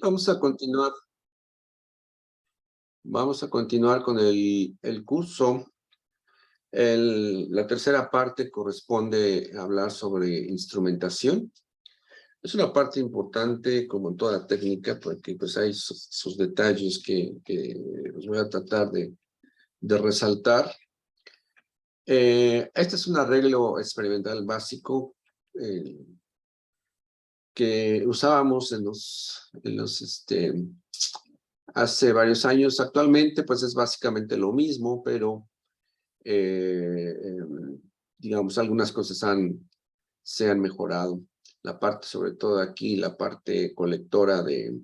vamos a continuar. Vamos a continuar con el curso. La tercera parte corresponde a hablar sobre instrumentación. Es una parte importante, como en toda técnica, porque pues hay sus detalles que los voy a tratar de resaltar. Este es un arreglo experimental básico que usábamos hace varios años. Actualmente pues es básicamente lo mismo, pero digamos algunas cosas se han mejorado. La parte, sobre todo aquí, la parte colectora de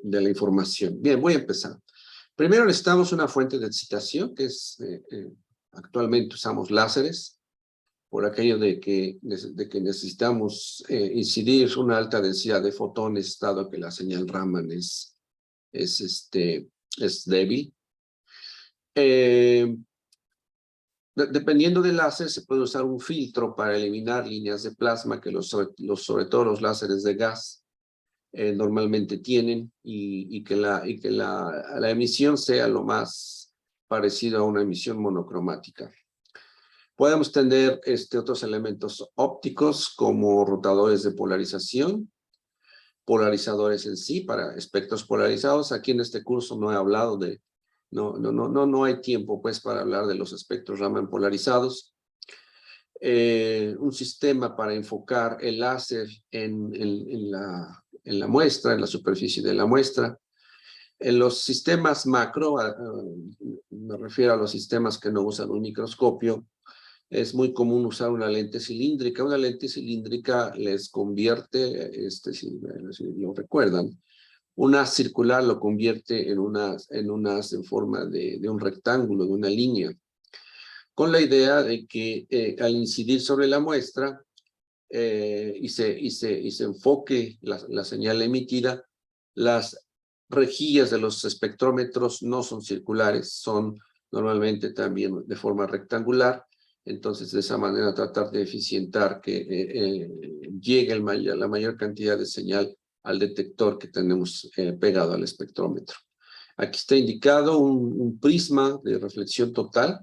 la información. Bien, voy a empezar. Primero necesitamos una fuente de excitación, que es, actualmente usamos láseres, por aquello de que necesitamos incidir una alta densidad de fotones, dado que la señal Raman es débil. Dependiendo del láser, se puede usar un filtro para eliminar líneas de plasma que sobre todo los láseres de gas normalmente tienen, y que la emisión sea lo más parecido a una emisión monocromática. Podemos tener otros elementos ópticos como rotadores de polarización, polarizadores en sí para espectros polarizados. Aquí en este curso no he hablado de, no hay tiempo pues para hablar de los espectros Raman polarizados. Un sistema para enfocar el láser en la muestra, en la superficie de la muestra. En los sistemas macro, me refiero a los sistemas que no usan un microscopio, es muy común usar una lente cilíndrica. Una lente cilíndrica les convierte, si lo recuerdan, una circular lo convierte en forma de un rectángulo, de una línea, con la idea de que al incidir sobre la muestra y se enfoque la señal emitida, las rejillas de los espectrómetros no son circulares, son normalmente también de forma rectangular. Entonces, de esa manera tratar de eficientar que llegue la mayor cantidad de señal al detector que tenemos pegado al espectrómetro. Aquí está indicado un prisma de reflexión total.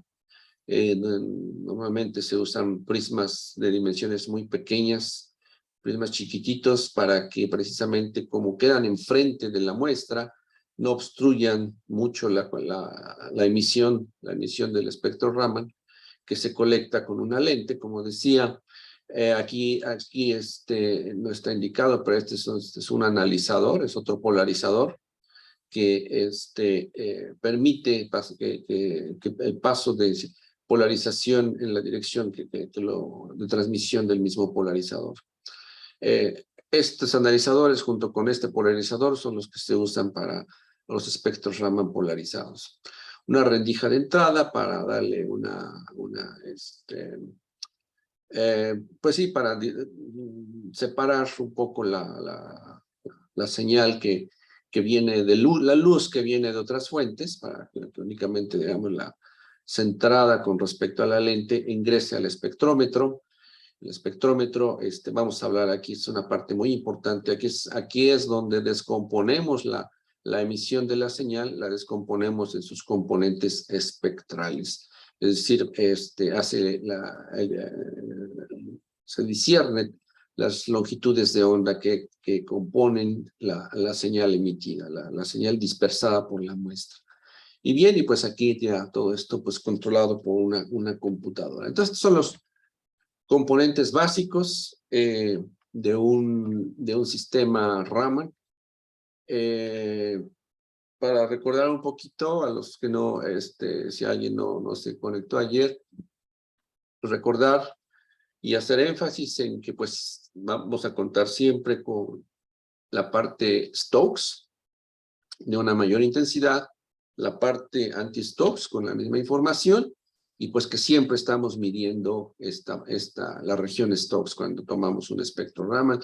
Normalmente se usan prismas de dimensiones muy pequeñas, prismas chiquititos, para que precisamente como quedan enfrente de la muestra, no obstruyan mucho la emisión del espectro Raman, que se colecta con una lente. Como decía, aquí no está indicado, pero este es un analizador, es otro polarizador, que permite que el paso de polarización en la dirección de transmisión del mismo polarizador. Estos analizadores junto con este polarizador son los que se usan para los espectros Raman polarizados. Una rendija de entrada para darle pues sí, para separar un poco la señal que viene de la luz que viene de otras fuentes, para que únicamente, digamos, la centrada con respecto a la lente ingrese al espectrómetro. El espectrómetro, vamos a hablar aquí, es una parte muy importante. Aquí es donde descomponemos la emisión de la señal, la descomponemos en sus componentes espectrales. Es decir, se disciernen las longitudes de onda que componen la señal emitida, la señal dispersada por la muestra. Y bien, y pues aquí ya todo esto pues controlado por una computadora. Entonces, estos son los componentes básicos de un sistema Raman. Para recordar un poquito a los que no, si alguien no se conectó ayer, recordar y hacer énfasis en que pues vamos a contar siempre con la parte Stokes de una mayor intensidad, la parte anti-Stokes con la misma información, y pues que siempre estamos midiendo la región Stokes cuando tomamos un espectro Raman.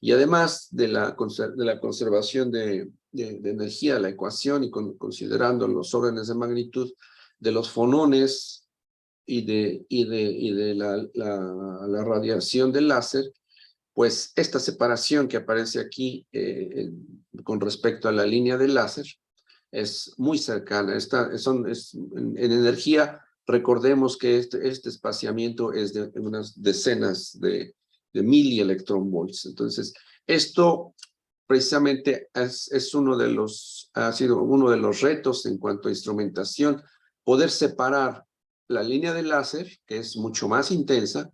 Y además de la conservación de energía, la ecuación, y considerando los órdenes de magnitud de los fonones y de la radiación del láser, pues esta separación que aparece aquí con respecto a la línea de láser es muy cercana. En energía, recordemos que este espaciamiento es de unas decenas de milielectronvolts. Entonces, esto precisamente ha sido uno de los retos en cuanto a instrumentación, poder separar la línea de láser, que es mucho más intensa.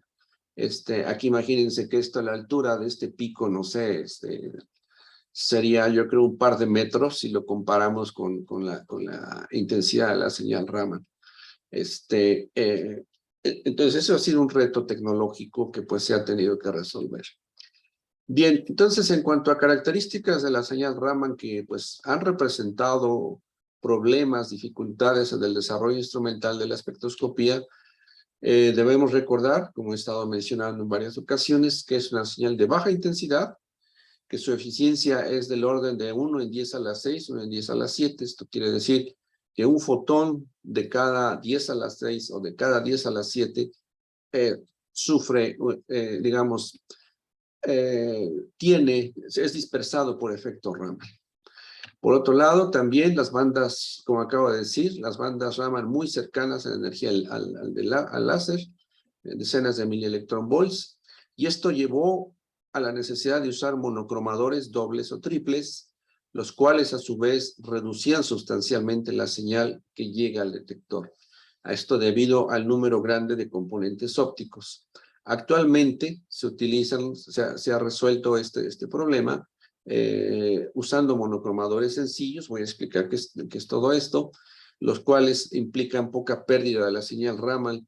Aquí imagínense que esto a la altura de este pico, no sé, sería yo creo un par de metros si lo comparamos con la intensidad de la señal Raman. Entonces eso ha sido un reto tecnológico que pues se ha tenido que resolver. Bien, entonces en cuanto a características de la señal Raman que pues han representado problemas, dificultades en el desarrollo instrumental de la espectroscopía, debemos recordar, como he estado mencionando en varias ocasiones, que es una señal de baja intensidad, que su eficiencia es del orden de 1 en 10 a la 6, 1 en 10 a la 7. Esto quiere decir que un fotón de cada 10 a la 6 o de cada 10 a la 7 sufre, digamos, es dispersado por efecto Raman. Por otro lado, también las bandas, como acabo de decir, las bandas Raman muy cercanas en energía al láser, decenas de milielectronvolts, y esto llevó a la necesidad de usar monocromadores dobles o triples, los cuales a su vez reducían sustancialmente la señal que llega al detector. A esto debido al número grande de componentes ópticos. Actualmente se ha resuelto este problema usando monocromadores sencillos. Voy a explicar qué es todo esto, los cuales implican poca pérdida de la señal Raman,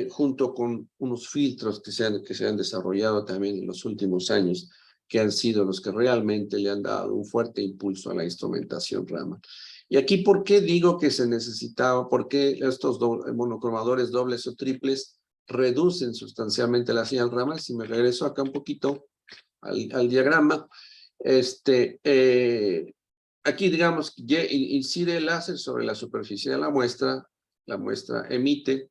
junto con unos filtros que se han desarrollado también en los últimos años, que han sido los que realmente le han dado un fuerte impulso a la instrumentación Raman. Y aquí, ¿por qué digo que se necesitaba? ¿Por qué estos monocromadores dobles o triples reducen sustancialmente la señal Raman? Si me regreso acá un poquito al diagrama, aquí digamos incide el láser sobre la superficie de la muestra emite.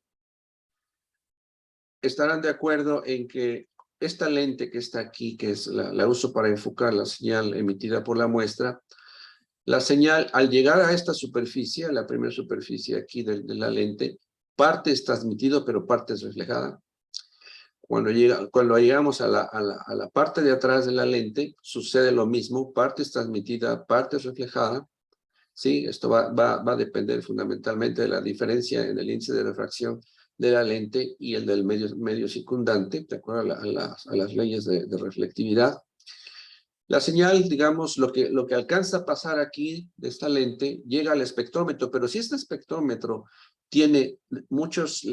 Estarán de acuerdo en que esta lente que está aquí, que es la uso para enfocar la señal emitida por la muestra, la señal al llegar a esta superficie, a la primera superficie aquí de la lente, parte es transmitido pero parte es reflejada. Cuando llegamos a la parte de atrás de la lente, sucede lo mismo, parte es transmitida, parte es reflejada. ¿Sí? Esto va a depender fundamentalmente de la diferencia en el índice de refracción de la lente y el del medio circundante, de acuerdo a las leyes de reflectividad. La señal, digamos, lo que alcanza a pasar aquí de esta lente, llega al espectrómetro, pero si este espectrómetro tiene muchas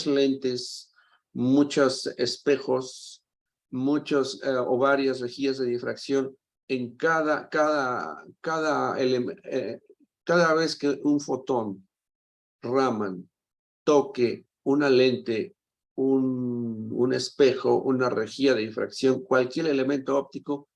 lentes, muchos espejos, o varias rejillas de difracción, en cada vez que un fotón Raman toque una lente, un espejo, una rejilla de difracción, cualquier elemento óptico,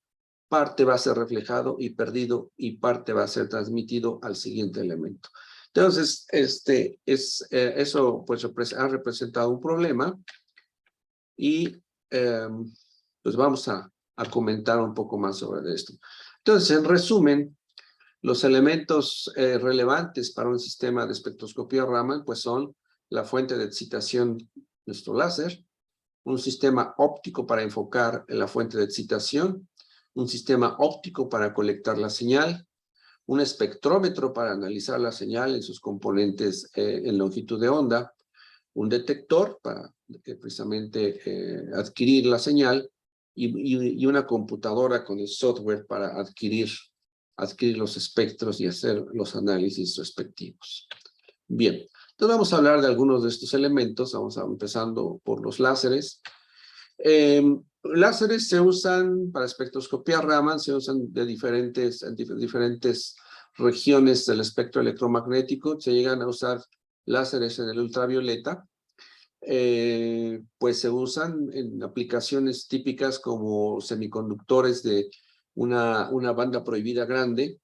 parte va a ser reflejado y perdido y parte va a ser transmitido al siguiente elemento. Entonces, eso pues ha representado un problema y pues vamos a comentar un poco más sobre esto. Entonces, en resumen, los elementos relevantes para un sistema de espectroscopía Raman pues son la fuente de excitación, nuestro láser, un sistema óptico para enfocar en la fuente de excitación, un sistema óptico para colectar la señal, un espectrómetro para analizar la señal en sus componentes en longitud de onda, un detector para precisamente adquirir la señal y una computadora con el software para adquirir los espectros y hacer los análisis respectivos. Bien, entonces vamos a hablar de algunos de estos elementos. Empezando por los láseres. Láseres se usan para espectroscopía Raman, se usan de diferentes regiones del espectro electromagnético. Se llegan a usar láseres en el ultravioleta. Pues se usan en aplicaciones típicas como semiconductores de una banda prohibida grande,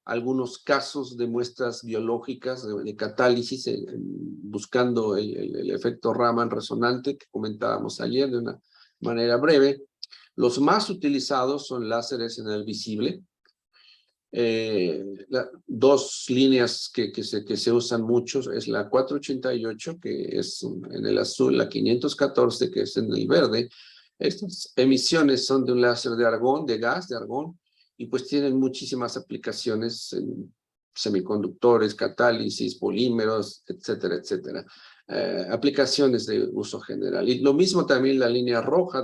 algunos casos de muestras biológicas de catálisis buscando el efecto Raman resonante que comentábamos ayer de una manera breve, Los más utilizados son láseres en el visible. Dos líneas que se usan mucho es la 488, que es en el azul, la 514, que es en el verde. Estas emisiones son de un láser de argón, de gas de argón, y pues tienen muchísimas aplicaciones en semiconductores, catálisis, polímeros, etcétera, etcétera. Aplicaciones de uso general. Y lo mismo también la línea roja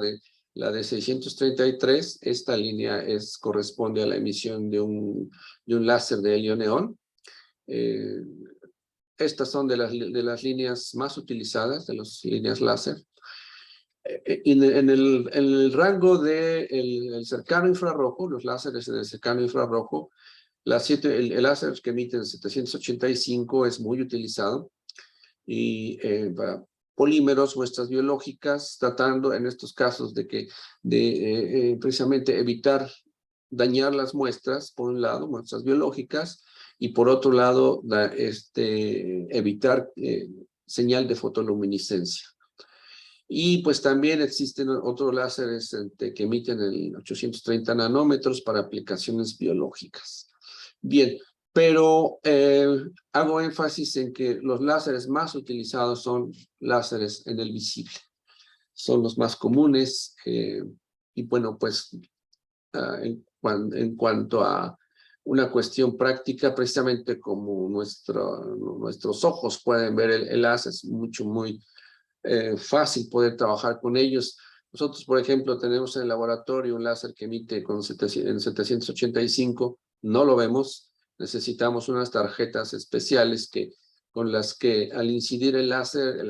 la de 633, esta línea corresponde a la emisión de un láser de helio-neón. Estas son de las líneas más utilizadas, de las líneas láser. En el rango del cercano infrarrojo, los láseres en el cercano infrarrojo, el láser que emite en 785 es muy utilizado. Y para polímeros, muestras biológicas, tratando en estos casos de precisamente evitar dañar las muestras, por un lado, muestras biológicas, y por otro lado, evitar señal de fotoluminiscencia. Y pues también existen otros láseres que emiten el 830 nanómetros para aplicaciones biológicas. Bien, pero hago énfasis en que los láseres más utilizados son láseres en el visible. Son los más comunes y bueno, pues en cuanto a una cuestión práctica, precisamente como nuestros ojos pueden ver el láser, es muy fácil poder trabajar con ellos. Nosotros, por ejemplo, tenemos en el laboratorio un láser que emite en 785, no lo vemos, necesitamos unas tarjetas especiales con las que al incidir el láser,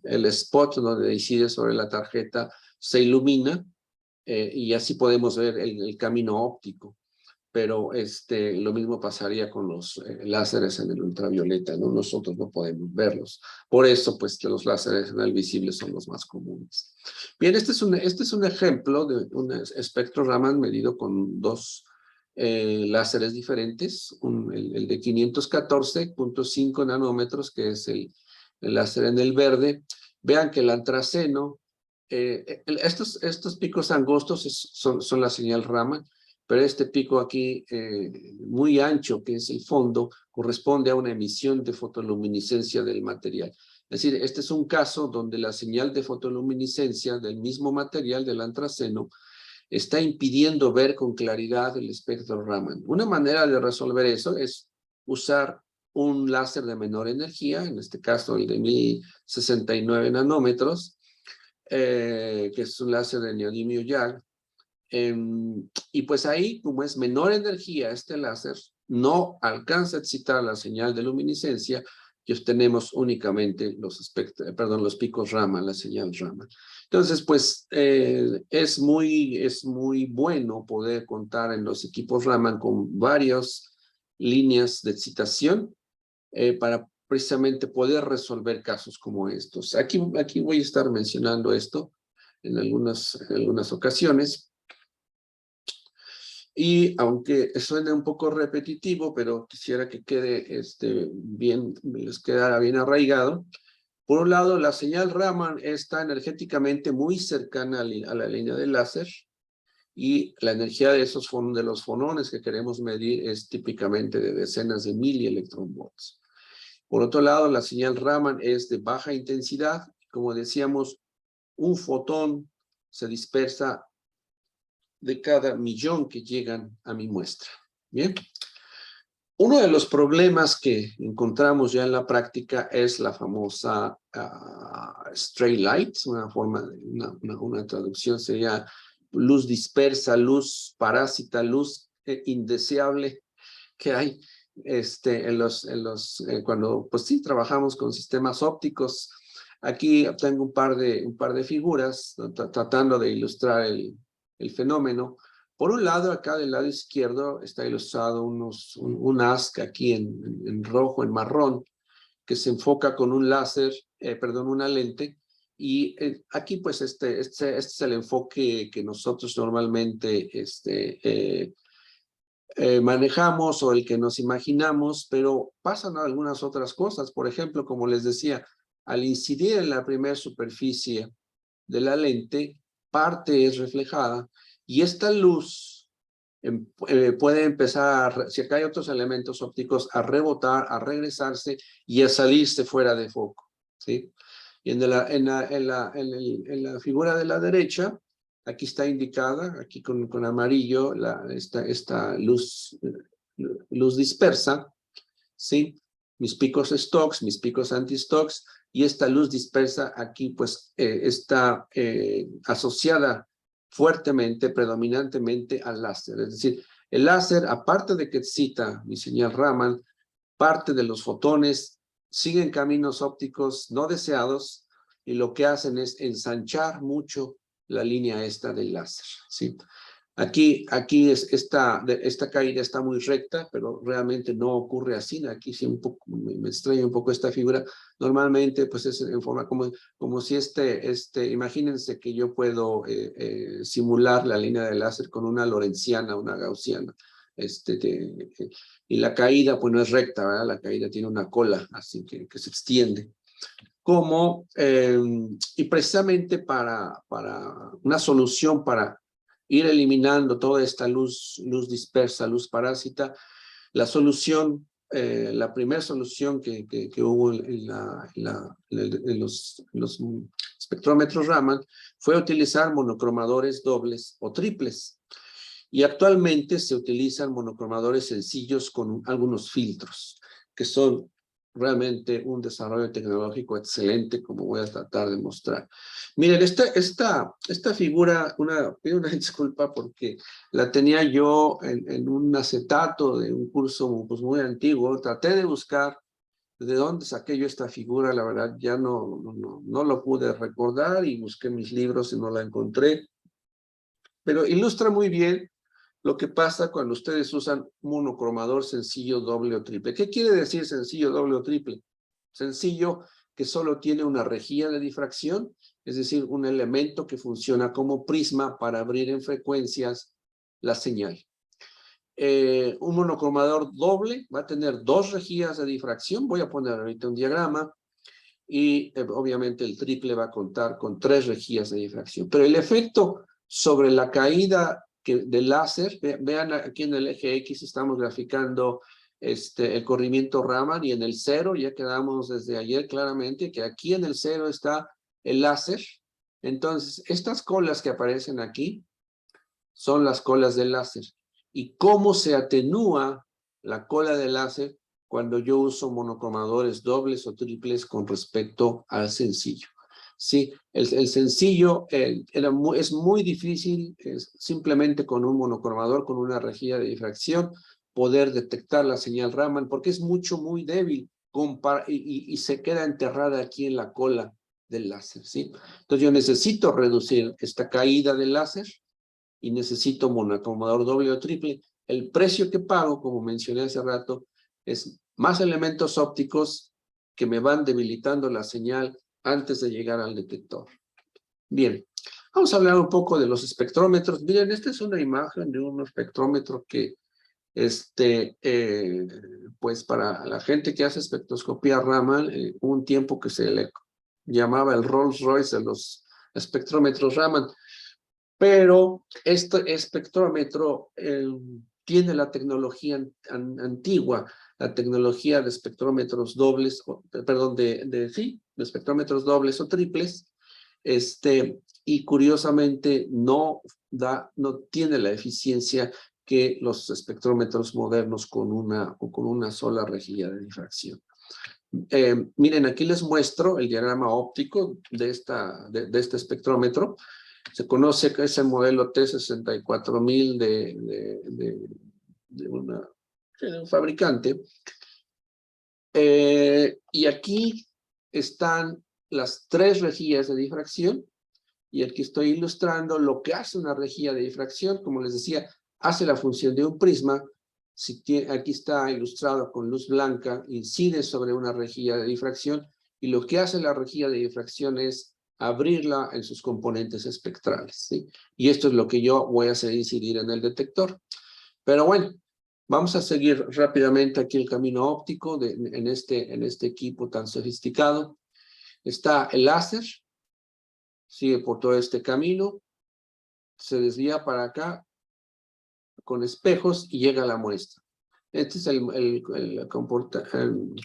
el spot donde incide sobre la tarjeta se ilumina y así podemos ver el camino óptico. Pero lo mismo pasaría con los láseres en el ultravioleta, ¿no? Nosotros no podemos verlos. Por eso, pues, que los láseres en el visible son los más comunes. Bien, este es un ejemplo de un espectro Raman medido con dos láseres diferentes. El de 514.5 nanómetros, que es el láser en el verde. Vean que el antraceno, estos picos angostos son la señal Raman. Pero este pico aquí, muy ancho, que es el fondo, corresponde a una emisión de fotoluminiscencia del material. Es decir, este es un caso donde la señal de fotoluminiscencia del mismo material, del antraceno, está impidiendo ver con claridad el espectro Raman. Una manera de resolver eso es usar un láser de menor energía, en este caso el de 1069 nanómetros, que es un láser de neodimio YAG. Y pues ahí, como es menor energía este láser, no alcanza a excitar la señal de luminiscencia y obtenemos únicamente los picos Raman, la señal Raman. Entonces, pues es muy bueno poder contar en los equipos Raman con varias líneas de excitación para precisamente poder resolver casos como estos. Aquí voy a estar mencionando esto en algunas ocasiones. Y aunque suene un poco repetitivo, pero quisiera que quede les quedara bien arraigado. Por un lado, la señal Raman está energéticamente muy cercana a la línea del láser y la energía de los fonones que queremos medir es típicamente de decenas de milielectronvolts. Por otro lado, la señal Raman es de baja intensidad. Como decíamos, un fotón se dispersa de cada millón que llegan a mi muestra. Bien. Uno de los problemas que encontramos ya en la práctica es la famosa stray light, una traducción sería luz dispersa, luz parásita, luz indeseable que hay cuando pues sí trabajamos con sistemas ópticos. Aquí tengo un par de figuras tratando de ilustrar el fenómeno. Por un lado, acá del lado izquierdo está ilustrado un haz aquí en rojo, en marrón, que se enfoca con un láser, una lente, y aquí pues este es el enfoque que nosotros normalmente manejamos o el que nos imaginamos, pero pasan algunas otras cosas. Por ejemplo, como les decía, al incidir en la primera superficie de la lente, parte es reflejada, y esta luz puede empezar, si acá hay otros elementos ópticos, a rebotar, a regresarse y a salirse fuera de foco, ¿sí? Y en la figura de la derecha, aquí está indicada, aquí con amarillo, esta luz dispersa, ¿sí? Mis picos stocks, mis picos anti-stocks, y esta luz dispersa aquí pues está asociada fuertemente, predominantemente al láser. Es decir, el láser, aparte de que excita mi señal Raman, parte de los fotones siguen caminos ópticos no deseados y lo que hacen es ensanchar mucho la línea esta del láser, ¿sí? Aquí esta caída está muy recta, pero realmente no ocurre así. Aquí sí me extraña un poco esta figura. Normalmente, pues es en forma como si imagínense que yo puedo simular la línea de láser con una lorentziana, una gaussiana. Y la caída, pues no es recta, ¿verdad? La caída tiene una cola, así que se extiende. Y precisamente para una solución para ir eliminando toda esta luz dispersa, luz parásita, la primera solución que hubo en los espectrómetros Raman fue utilizar monocromadores dobles o triples. Y actualmente se utilizan monocromadores sencillos con algunos filtros, que son realmente un desarrollo tecnológico excelente, como voy a tratar de mostrar. Miren, esta figura, pido una disculpa porque la tenía yo en un acetato de un curso pues, muy antiguo. Traté de buscar de dónde saqué yo esta figura, la verdad ya no lo pude recordar y busqué mis libros y no la encontré. Pero ilustra muy bien lo que pasa cuando ustedes usan monocromador sencillo, doble o triple. ¿Qué quiere decir sencillo, doble o triple? Sencillo que solo tiene una rejilla de difracción, es decir, un elemento que funciona como prisma para abrir en frecuencias la señal. Un monocromador doble va a tener 2 rejillas de difracción, voy a poner ahorita un diagrama, y obviamente el triple va a contar con 3 rejillas de difracción. Pero el efecto sobre la caída del láser, vean aquí en el eje X estamos graficando el corrimiento Raman, y en el 0 ya quedamos desde ayer claramente que aquí en el 0 está el láser. Entonces, estas colas que aparecen aquí son las colas del láser. ¿Y cómo se atenúa la cola del láser cuando yo uso monocromadores dobles o triples con respecto al sencillo? Sí, el sencillo es muy difícil, simplemente con un monocromador, con una rejilla de difracción, poder detectar la señal Raman, porque es muy débil y se queda enterrada aquí en la cola del láser, ¿sí? Entonces yo necesito reducir esta caída del láser y necesito monocromador doble o triple. El precio que pago, como mencioné hace rato, es más elementos ópticos que me van debilitando la señal antes de llegar al detector. Bien, vamos a hablar un poco de los espectrómetros. Miren, esta es una imagen de un espectrómetro que, pues para la gente que hace espectroscopía Raman, un tiempo que se le llamaba el Rolls Royce de los espectrómetros Raman. Pero este espectrómetro tiene la tecnología antigua, la tecnología de espectrómetros dobles, perdón, de espectrómetros dobles o triples, y curiosamente no tiene la eficiencia que los espectrómetros modernos con una sola rejilla de difracción. Miren, aquí les muestro el diagrama óptico de este espectrómetro. Se conoce que es el modelo T64000 de un fabricante. Y aquí están las 3 rejillas de difracción. Y aquí estoy ilustrando lo que hace una rejilla de difracción. Como les decía, hace la función de un prisma. Aquí está ilustrado con luz blanca, incide sobre una rejilla de difracción. Y lo que hace la rejilla de difracción es abrirla en sus componentes espectrales, ¿sí? Y esto es lo que yo voy a hacer incidir en el detector. Pero bueno, vamos a seguir rápidamente aquí el camino óptico en este equipo tan sofisticado. Está el láser, sigue por todo este camino, se desvía para acá con espejos y llega a la muestra. Este es el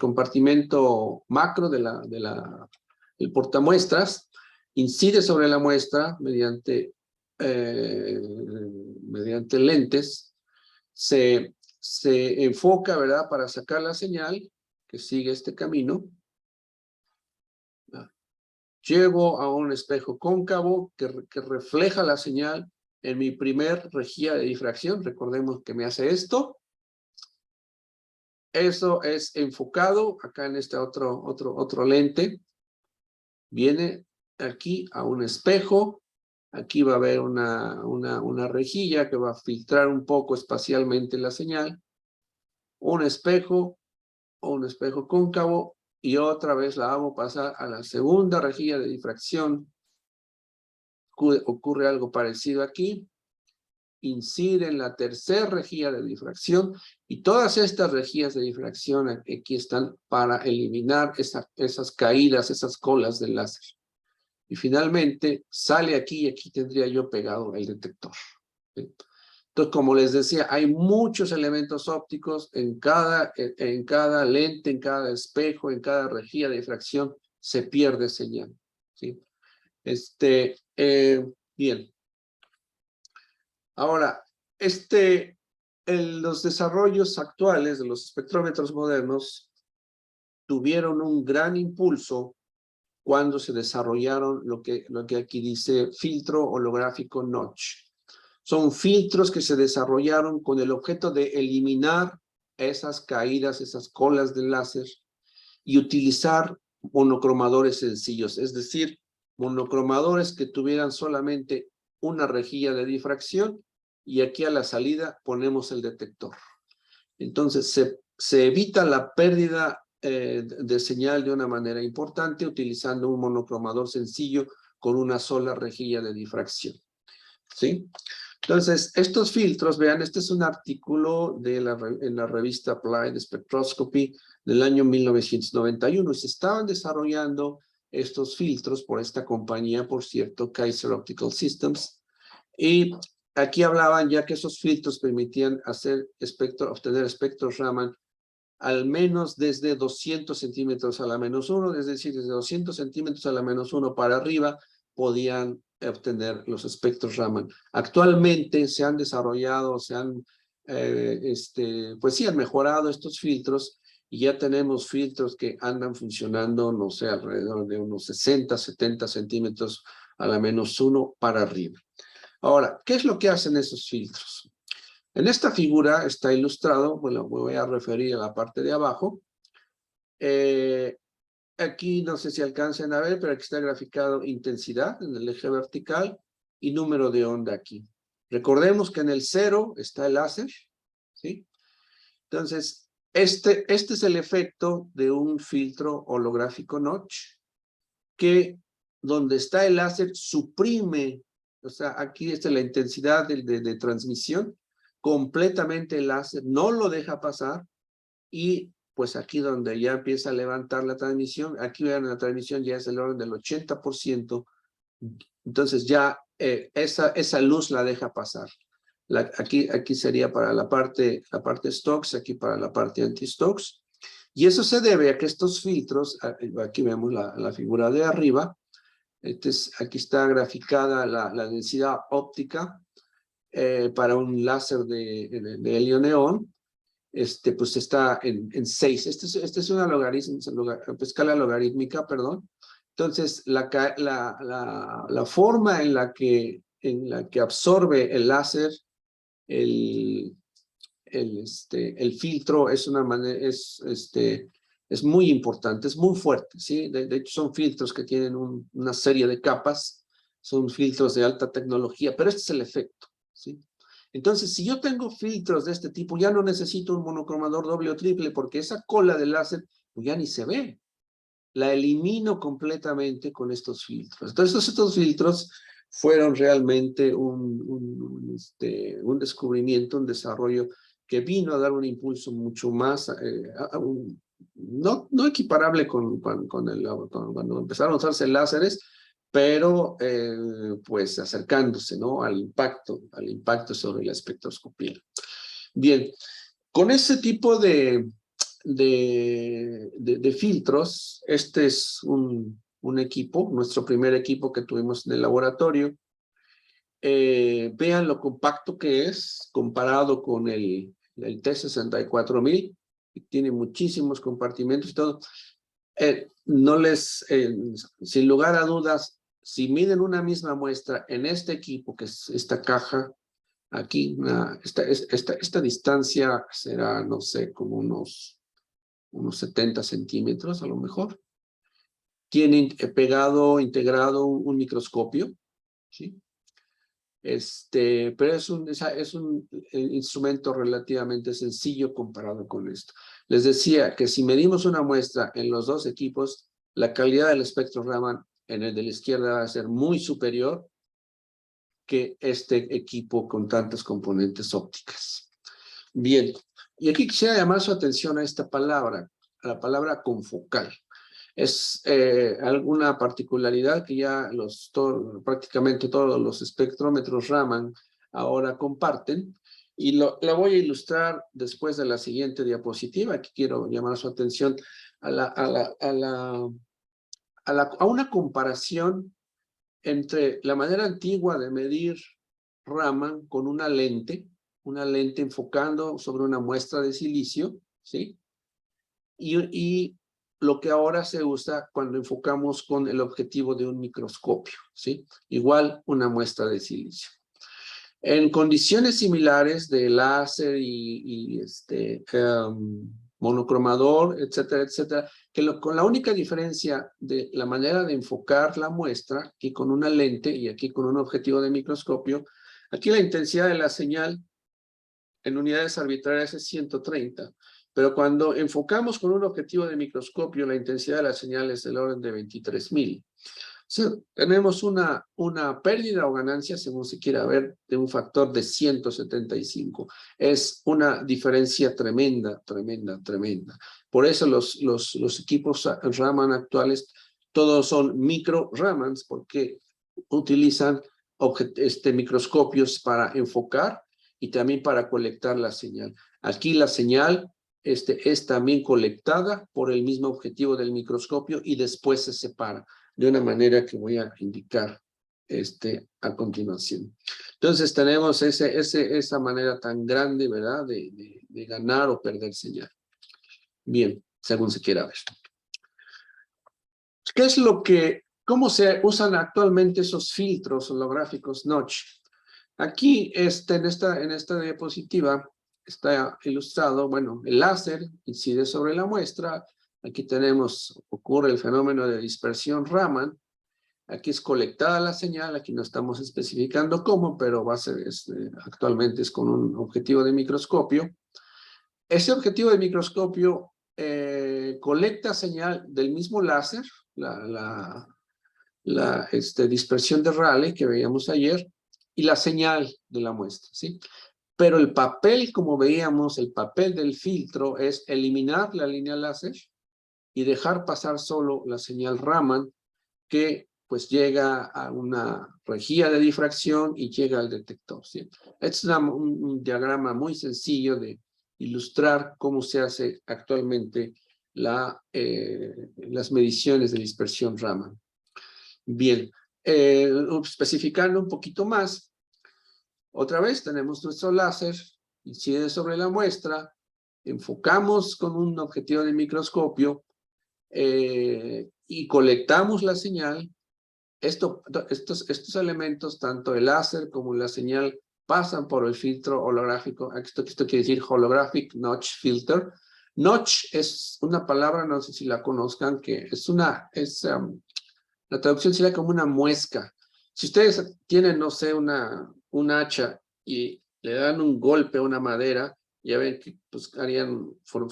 compartimento macro del portamuestras. Incide sobre la muestra mediante lentes. Se enfoca, ¿verdad?, para sacar la señal que sigue este camino. Llego a un espejo cóncavo que refleja la señal en mi primer rejilla de difracción. Recordemos que me hace esto. Eso es enfocado acá en este otro lente. Viene aquí a un espejo. Aquí va a haber una rejilla que va a filtrar un poco espacialmente la señal. Un espejo cóncavo y otra vez la hago pasar a la segunda rejilla de difracción. Ocurre algo parecido aquí. Incide en la tercera rejilla de difracción y todas estas rejillas de difracción aquí están para eliminar esas caídas, esas colas del láser. Y finalmente sale aquí y aquí tendría yo pegado el detector. ¿Sí? Entonces, como les decía, hay muchos elementos ópticos en cada lente, en cada espejo, en cada rejilla de difracción, se pierde señal. ¿Sí? Bien. Ahora, los desarrollos actuales de los espectrómetros modernos tuvieron un gran impulso cuando se desarrollaron lo que aquí dice filtro holográfico Notch. Son filtros que se desarrollaron con el objeto de eliminar esas caídas, esas colas de láser y utilizar monocromadores sencillos, es decir, monocromadores que tuvieran solamente una rejilla de difracción y aquí a la salida ponemos el detector. Entonces se evita la pérdida de señal de una manera importante utilizando un monocromador sencillo con una sola rejilla de difracción. ¿Sí? Entonces, estos filtros, vean, este es un artículo en la revista Applied Spectroscopy del año 1991. Se estaban desarrollando estos filtros por esta compañía, por cierto, Kaiser Optical Systems. Y aquí hablaban ya que esos filtros permitían obtener espectros Raman al menos desde 200 centímetros a la -1, es decir, desde 200 centímetros a la -1 para arriba, podían obtener los espectros Raman. Actualmente se han desarrollado, pues sí han mejorado estos filtros y ya tenemos filtros que andan funcionando, no sé, alrededor de unos 60, 70 centímetros a la -1 para arriba. Ahora, ¿qué es lo que hacen esos filtros? En esta figura está ilustrado, bueno, me voy a referir a la parte de abajo. Aquí no sé si alcancen a ver, pero aquí está graficado intensidad en el eje vertical y número de onda aquí. Recordemos que en el 0 está el láser, ¿sí? Entonces, este es el efecto de un filtro holográfico Notch, que donde está el láser suprime, o sea, aquí está la intensidad de transmisión, completamente el láser, no lo deja pasar, y pues aquí donde ya empieza a levantar la transmisión, aquí vean la transmisión ya es del orden del 80%, entonces ya esa luz la deja pasar. Aquí sería para la parte Stokes, aquí para la parte anti-Stokes, y eso se debe a que estos filtros, aquí vemos la figura de arriba, aquí está graficada la densidad óptica para un láser de helio neón, pues está en 6. Este es una escala logarítmica, perdón. Entonces, la forma en la que absorbe el láser, el filtro es es muy importante, es muy fuerte, ¿sí? De hecho, son filtros que tienen una serie de capas, son filtros de alta tecnología, pero este es el efecto, ¿sí? Entonces, si yo tengo filtros de este tipo, ya no necesito un monocromador doble o triple, porque esa cola del láser pues ya ni se ve. La elimino completamente con estos filtros. Entonces, estos filtros fueron realmente un descubrimiento, un desarrollo que vino a dar un impulso mucho más, no equiparable cuando empezaron a usarse láseres, pero pues acercándose, ¿no? al impacto sobre la espectroscopía. Bien, con ese tipo de filtros, este es un equipo, nuestro primer equipo que tuvimos en el laboratorio. Vean lo compacto que es comparado con el T64000, que tiene muchísimos compartimentos y todo. Sin lugar a dudas, si miden una misma muestra en este equipo, que es esta caja, aquí, esta distancia será, no sé, como unos 70 centímetros a lo mejor. Tiene integrado un microscopio, ¿sí? Pero es un instrumento relativamente sencillo comparado con esto. Les decía que si medimos una muestra en los dos equipos, la calidad del espectro Raman en el de la izquierda va a ser muy superior que este equipo con tantas componentes ópticas. Bien, y aquí quisiera llamar su atención a esta palabra, a la palabra confocal. Es alguna particularidad que ya prácticamente todos los espectrómetros Raman ahora comparten, y la voy a ilustrar después de la siguiente diapositiva. Aquí quiero llamar su atención a una comparación entre la manera antigua de medir Raman con una lente enfocando sobre una muestra de silicio, ¿sí? Y lo que ahora se usa cuando enfocamos con el objetivo de un microscopio, ¿sí? Igual una muestra de silicio. En condiciones similares de láser y monocromador, etcétera, etcétera, con la única diferencia de la manera de enfocar la muestra, aquí con una lente y aquí con un objetivo de microscopio, aquí la intensidad de la señal en unidades arbitrarias es 130, pero cuando enfocamos con un objetivo de microscopio, la intensidad de la señal es del orden de 23,000. O sea, tenemos una pérdida o ganancia, según se quiera ver, de un factor de 175. Es una diferencia tremenda, tremenda, tremenda. Por eso los equipos Raman actuales, todos son micro Ramans, porque utilizan microscopios para enfocar y también para colectar la señal. Aquí la señal es también colectada por el mismo objetivo del microscopio y después se separa de una manera que voy a indicar a continuación. Entonces tenemos esa manera tan grande, ¿verdad?, de ganar o perder señal. Bien, según se quiera ver. ¿Cómo se usan actualmente esos filtros holográficos Notch? Aquí, en esta diapositiva, está ilustrado, bueno, el láser incide sobre la muestra. Aquí ocurre el fenómeno de dispersión Raman. Aquí es colectada la señal, aquí no estamos especificando cómo, pero actualmente es con un objetivo de microscopio. Ese objetivo de microscopio colecta señal del mismo láser, la dispersión de Rayleigh que veíamos ayer, y la señal de la muestra, ¿sí? Pero el papel, como veíamos, el papel del filtro es eliminar la línea láser y dejar pasar solo la señal Raman, que pues llega a una rejilla de difracción y llega al detector, ¿sí? Es un diagrama muy sencillo de ilustrar cómo se hace actualmente las mediciones de dispersión Raman. Bien, especificando un poquito más, otra vez tenemos nuestro láser, incide sobre la muestra, enfocamos con un objetivo de microscopio y colectamos la señal. Estos elementos, tanto el láser como la señal, pasan por el filtro holográfico. Esto quiere decir Holographic Notch Filter. Notch es una palabra, no sé si la conozcan, que la traducción sería como una muesca. Si ustedes tienen, no sé, un hacha y le dan un golpe a una madera, ya ven que pues,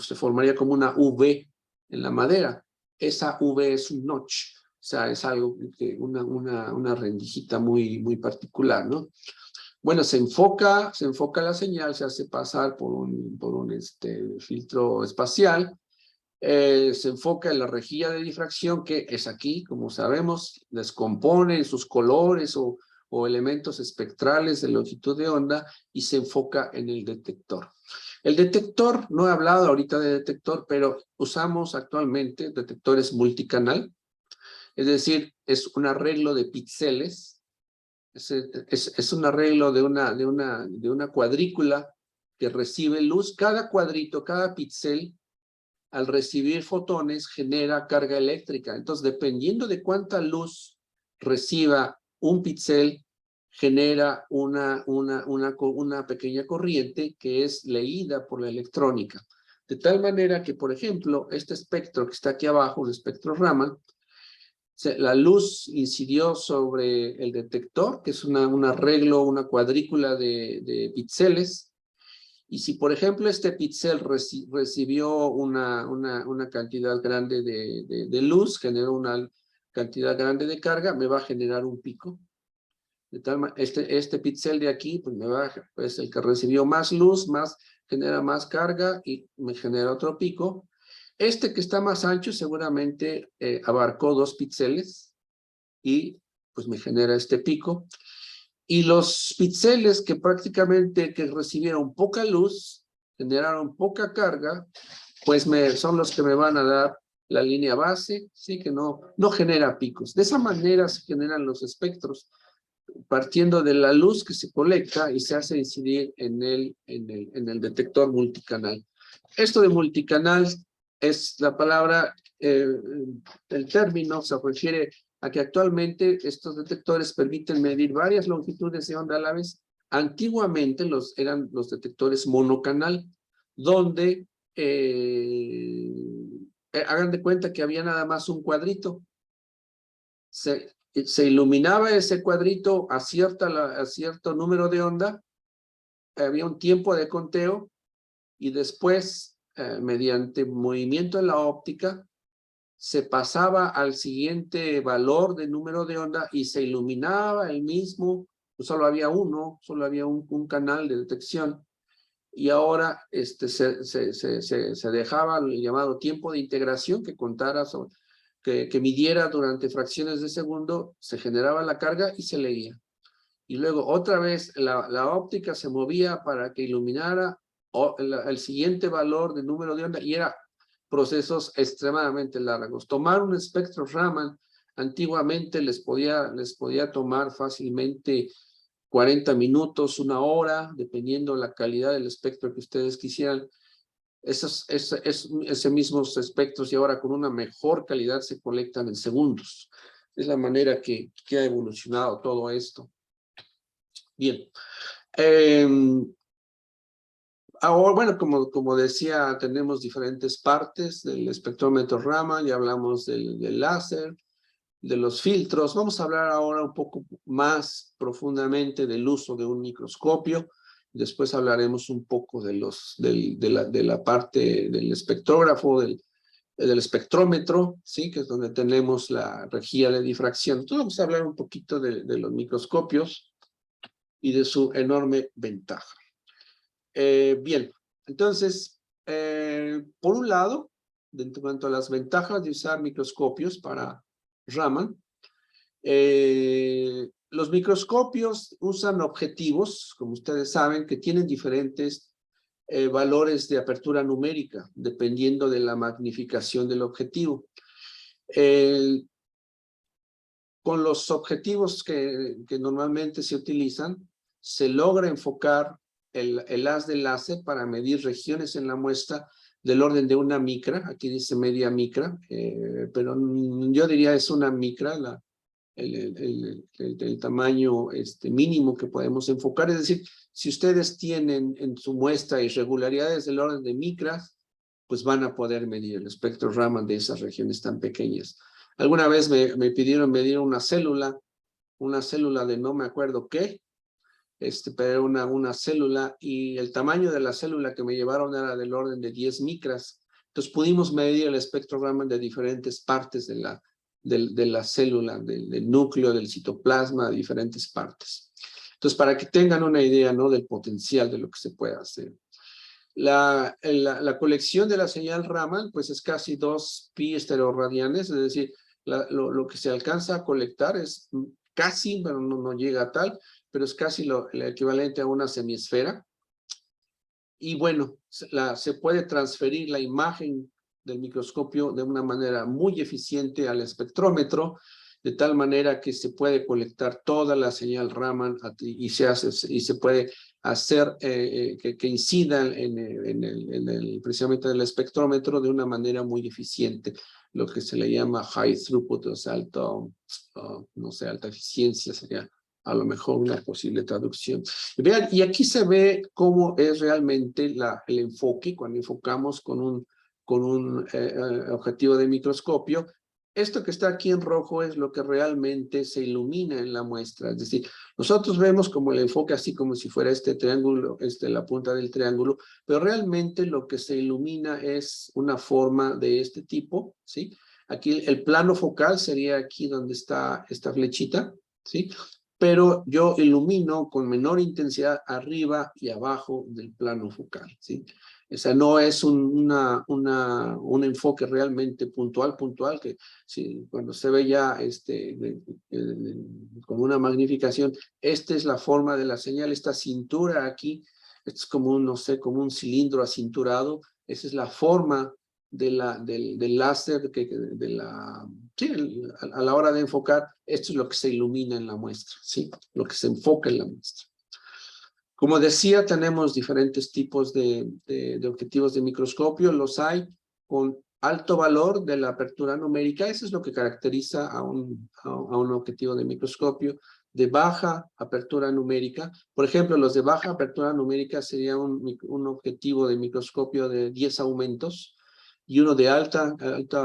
se formaría como una V en la madera. Esa V es un notch. O sea, es algo una rendijita muy particular, ¿no? Bueno, se enfoca la señal, se hace pasar por un filtro espacial, Se enfoca en la rejilla de difracción, que es aquí, como sabemos, descompone en sus colores o elementos espectrales de longitud de onda y se enfoca en el detector. El detector, no he hablado ahorita de detector, pero usamos actualmente detectores multicanal, es decir, es un arreglo de píxeles, es un arreglo de una cuadrícula que recibe luz. Cada cuadrito, cada píxel, al recibir fotones, genera carga eléctrica. Entonces, dependiendo de cuánta luz reciba un píxel, genera una pequeña corriente que es leída por la electrónica. De tal manera que, por ejemplo, este espectro que está aquí abajo, el espectro Raman, la luz incidió sobre el detector, que es un arreglo, una cuadrícula de píxeles. Y si, por ejemplo, este píxel recibió una cantidad grande de luz, generó una cantidad grande de carga, me va a generar un pico. Este píxel de aquí, pues el que recibió más luz, genera más carga y me genera otro pico. Este que está más ancho seguramente abarcó 2 píxeles y pues me genera este pico. Y los píxeles que recibieron poca luz, generaron poca carga, pues son los que me van a dar la línea base, sí, que no genera picos. De esa manera se generan los espectros, partiendo de la luz que se colecta y se hace incidir en el detector multicanal. Esto de multicanal es la palabra, el término se refiere a que actualmente estos detectores permiten medir varias longitudes de onda a la vez. Antiguamente eran los detectores monocanal, donde hagan de cuenta que había nada más un cuadrito. Se iluminaba ese cuadrito a cierto número de onda, había un tiempo de conteo y después, mediante movimiento en la óptica, se pasaba al siguiente valor de número de onda y se iluminaba el mismo, solo había un canal de detección, y ahora se dejaba el llamado tiempo de integración que contara que midiera durante fracciones de segundo, se generaba la carga y se leía. Y luego otra vez la óptica se movía para que iluminara el siguiente valor de número de onda, y era procesos extremadamente largos. Tomar un espectro Raman antiguamente les podía tomar fácilmente 40 minutos, 1 hora, dependiendo la calidad del espectro que ustedes quisieran. Esos mismos espectros y ahora con una mejor calidad se colectan en segundos. Es la manera que ha evolucionado todo esto. Bien. Ahora, bueno, como decía, tenemos diferentes partes del espectrómetro Raman, ya hablamos del láser, de los filtros. Vamos a hablar ahora un poco más profundamente del uso de un microscopio. Después hablaremos un poco de la parte del espectrógrafo, del espectrómetro, ¿sí? Que es donde tenemos la rejilla de difracción. Entonces vamos a hablar un poquito de los microscopios y de su enorme ventaja. Bien, entonces, por un lado, en cuanto a las ventajas de usar microscopios para Raman, los microscopios usan objetivos, como ustedes saben, que tienen diferentes valores de apertura numérica, dependiendo de la magnificación del objetivo. Con los objetivos que normalmente se utilizan, se logra enfocar el haz del láser para medir regiones en la muestra del orden de 1 micra. Aquí dice media micra, pero yo diría es 1 micra el tamaño mínimo que podemos enfocar. Es decir, si ustedes tienen en su muestra irregularidades del orden de micras, pues van a poder medir el espectro Raman de esas regiones tan pequeñas. Alguna vez me pidieron medir una célula de no me acuerdo qué, pero una célula, y el tamaño de la célula que me llevaron era del orden de 10 micras. Entonces pudimos medir el espectro Raman de diferentes partes de la célula, del núcleo, del citoplasma, de diferentes partes. Entonces, para que tengan una idea, ¿no?, del potencial de lo que se puede hacer. La colección de la señal Raman, pues es casi 2 pi estereoradianes, es decir, lo que se alcanza a colectar es casi, pero no llega a tal, pero es casi el equivalente a una semiesfera. Y bueno, se puede transferir la imagen del microscopio de una manera muy eficiente al espectrómetro, de tal manera que se puede colectar toda la señal Raman y se puede hacer que incida precisamente en el espectrómetro de una manera muy eficiente, lo que se le llama high throughput, o sea, no sé, alta eficiencia sería a lo mejor una posible traducción. Vean, y aquí se ve cómo es realmente el enfoque cuando enfocamos con un objetivo de microscopio. Esto que está aquí en rojo es lo que realmente se ilumina en la muestra. Es decir, nosotros vemos como el enfoque así como si fuera este triángulo, la punta del triángulo, pero realmente lo que se ilumina es una forma de este tipo, ¿sí? Aquí el plano focal sería aquí donde está esta flechita, ¿sí? Pero yo ilumino con menor intensidad arriba y abajo del plano focal, ¿sí? O sea, no es un enfoque realmente puntual, que sí, cuando se ve ya con una magnificación, esta es la forma de la señal, esta cintura aquí, esto es como no sé, como un cilindro acinturado, esa es la forma del láser, sí, a la hora de enfocar, esto es lo que se ilumina en la muestra, ¿sí? Lo que se enfoca en la muestra. Como decía, tenemos diferentes tipos de objetivos de microscopio. Los hay con alto valor de la apertura numérica. Eso es lo que caracteriza a un objetivo de microscopio. De baja apertura numérica. Por ejemplo, los de baja apertura numérica sería un objetivo de microscopio de 10 aumentos y uno de alta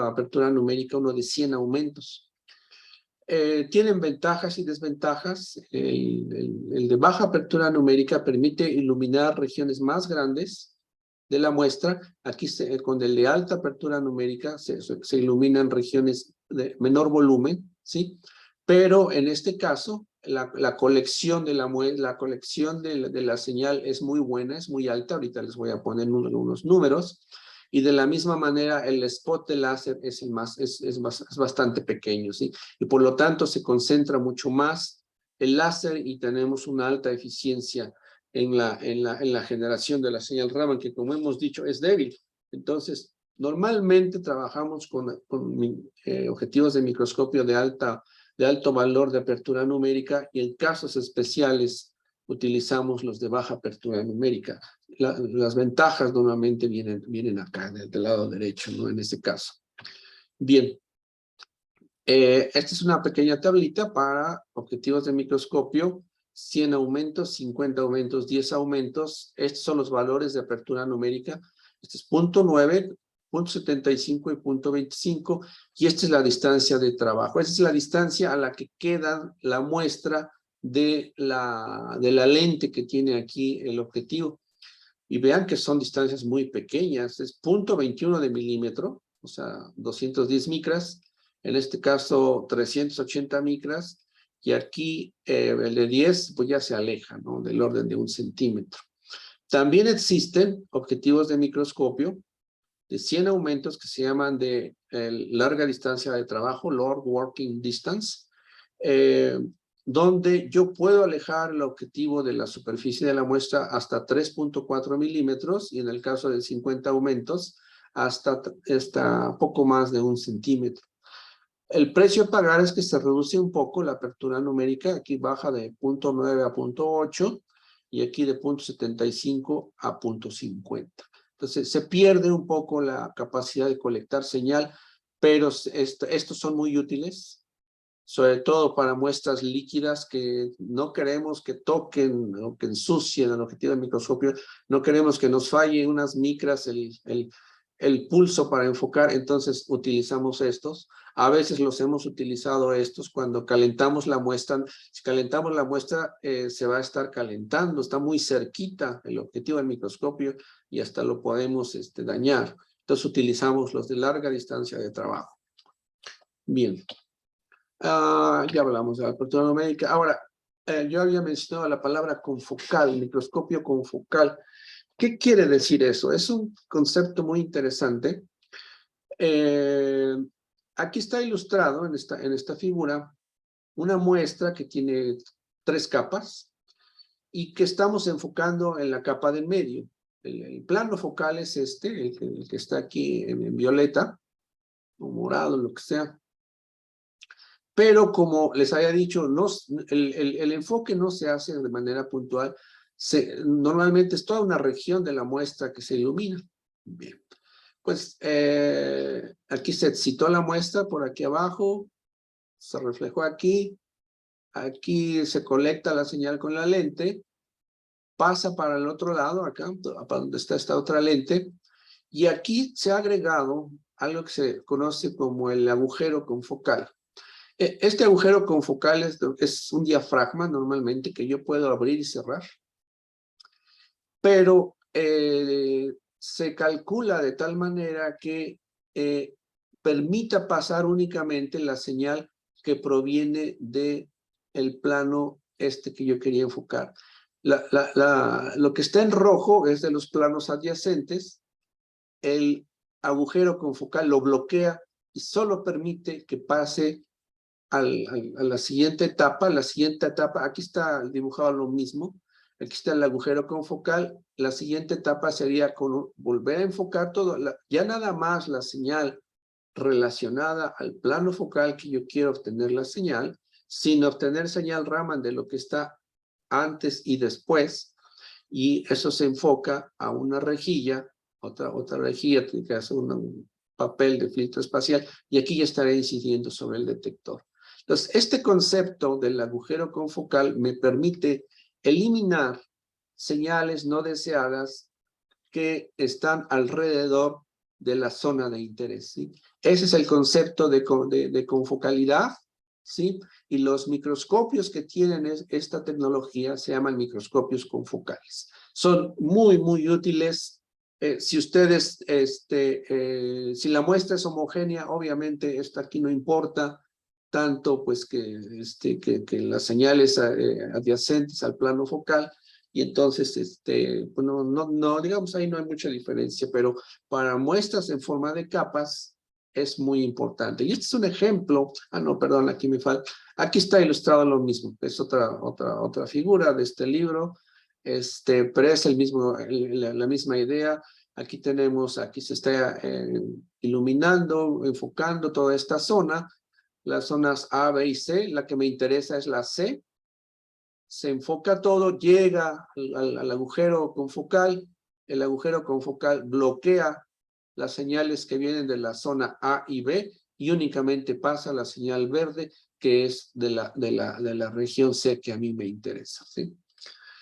apertura numérica, uno de 100 aumentos. Tienen ventajas y desventajas. El de baja apertura numérica permite iluminar regiones más grandes de la muestra. Aquí con el de alta apertura numérica se iluminan regiones de menor volumen, ¿sí? Pero en este caso, la colección de la señal es muy buena, es muy alta. Ahorita les voy a poner unos números. Y de la misma manera, el spot de láser es bastante pequeño, ¿sí? Y por lo tanto se concentra mucho más el láser y tenemos una alta eficiencia en la generación de la señal Raman, que como hemos dicho es débil. Entonces, normalmente trabajamos con objetivos de microscopio de alto valor de apertura numérica y en casos especiales utilizamos los de baja apertura numérica. Las ventajas normalmente vienen acá, del lado derecho, ¿no? En este caso. Bien. Esta es una pequeña tablita para objetivos de microscopio. 100 aumentos, 50 aumentos, 10 aumentos. Estos son los valores de apertura numérica. Este es 0.9, 0.75 y 0.25. Y esta es la distancia de trabajo. Esta es la distancia a la que queda la muestra de la lente que tiene aquí el objetivo. Y vean que son distancias muy pequeñas. Es 0.21 de milímetro, o sea, 210 micras. En este caso, 380 micras. Y aquí el de 10, pues ya se aleja, ¿no? Del orden de 1 centímetro. También existen objetivos de microscopio de 100 aumentos que se llaman de larga distancia de trabajo, Long Working Distance, donde yo puedo alejar el objetivo de la superficie de la muestra hasta 3.4 milímetros y en el caso de 50 aumentos hasta poco más de 1 centímetro. El precio a pagar es que se reduce un poco la apertura numérica, aquí baja de 0.9 a 0.8 y aquí de 0.75 a 0.50. Entonces se pierde un poco la capacidad de colectar señal, pero estos son muy útiles, sobre todo para muestras líquidas que no queremos que toquen o que ensucien el objetivo del microscopio, no queremos que nos falle unas micras el pulso para enfocar, entonces utilizamos estos. A veces los hemos utilizado estos cuando calentamos la muestra. Si calentamos la muestra, se va a estar calentando, está muy cerquita el objetivo del microscopio y hasta lo podemos dañar. Entonces utilizamos los de larga distancia de trabajo. Bien. Ya hablamos de la apertura numérica. Ahora, yo había mencionado la palabra confocal, microscopio confocal. ¿Qué quiere decir eso? Es un concepto muy interesante. Aquí está ilustrado en esta figura una muestra que tiene 3 capas y que estamos enfocando en la capa del medio. El plano focal es este, el que está aquí en violeta, o morado, lo que sea. Pero como les había dicho, no, el enfoque no se hace de manera puntual. Normalmente es toda una región de la muestra que se ilumina. Bien. Pues aquí se excitó la muestra por aquí abajo, se reflejó aquí, aquí se colecta la señal con la lente, pasa para el otro lado, acá, para donde está esta otra lente, y aquí se ha agregado algo que se conoce como el agujero confocal. Este agujero confocal es un diafragma normalmente que yo puedo abrir y cerrar, pero se calcula de tal manera que permita pasar únicamente la señal que proviene del plano este que yo quería enfocar. Lo que está en rojo es de los planos adyacentes. El agujero confocal lo bloquea y solo permite que pase a la siguiente etapa. La siguiente etapa, aquí está dibujado lo mismo. Aquí está el agujero confocal. La siguiente etapa sería volver a enfocar todo, ya nada más la señal relacionada al plano focal que yo quiero obtener la señal, sin obtener señal Raman de lo que está antes y después, y eso se enfoca a una rejilla, otra rejilla que hace un papel de filtro espacial, y aquí ya estaré incidiendo sobre el detector. Entonces, este concepto del agujero confocal me permite eliminar señales no deseadas que están alrededor de la zona de interés, ¿sí? Ese es el concepto de confocalidad, ¿sí? Y los microscopios que tienen esta tecnología se llaman microscopios confocales. Son muy, muy útiles. Si ustedes, si la muestra es homogénea, obviamente esto aquí no importa tanto, pues que las señales adyacentes al plano focal, y entonces, pues no, digamos, ahí no hay mucha diferencia, pero para muestras en forma de capas es muy importante. Y este es un ejemplo, no, perdón, aquí me falta, aquí está ilustrado lo mismo, es otra figura de este libro, pero es la misma idea. Aquí se está iluminando, enfocando toda esta zona, las zonas A, B y C. La que me interesa es la C. Se enfoca todo, llega al agujero confocal. El agujero confocal bloquea las señales que vienen de la zona A y B y únicamente pasa la señal verde, que es de la región C que a mí me interesa, ¿sí?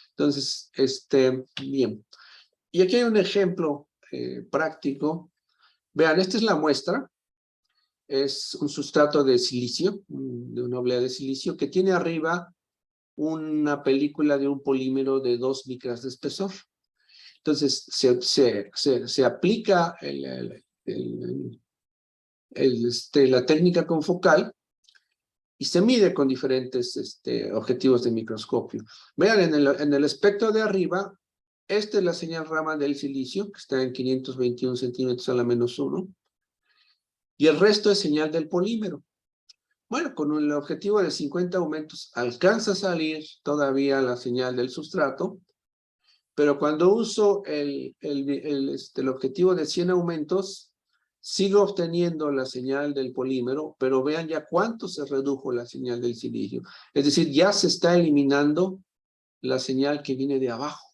Entonces, bien. Y aquí hay un ejemplo práctico. Vean, esta es la muestra. Es un sustrato de silicio, de una oblea de silicio, que tiene arriba una película de un polímero de 2 micras de espesor. Entonces, se aplica la técnica confocal y se mide con diferentes objetivos de microscopio. Vean, en el espectro de arriba, esta es la señal Raman del silicio, que está en 521 centímetros a la -1, y el resto es señal del polímero. Bueno, con el objetivo de 50 aumentos alcanza a salir todavía la señal del sustrato, pero cuando uso el objetivo de 100 aumentos, sigo obteniendo la señal del polímero, pero vean ya cuánto se redujo la señal del silicio. Es decir, ya se está eliminando la señal que viene de abajo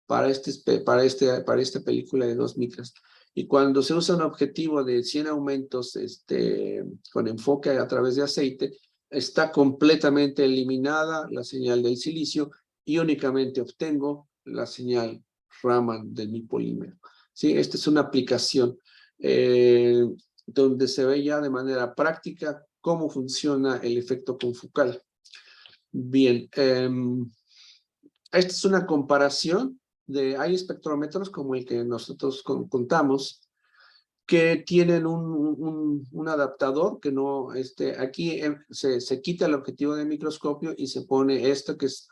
para esta película de 2 micras. Y cuando se usa un objetivo de 100 aumentos con enfoque a través de aceite, está completamente eliminada la señal del silicio y únicamente obtengo la señal Raman de mi polímero. ¿Sí? Esta es una aplicación donde se ve ya de manera práctica cómo funciona el efecto confocal. Bien, esta es una comparación hay espectrómetros como el que nosotros contamos, que tienen un adaptador que no, aquí se quita el objetivo de microscopio y se pone esto que es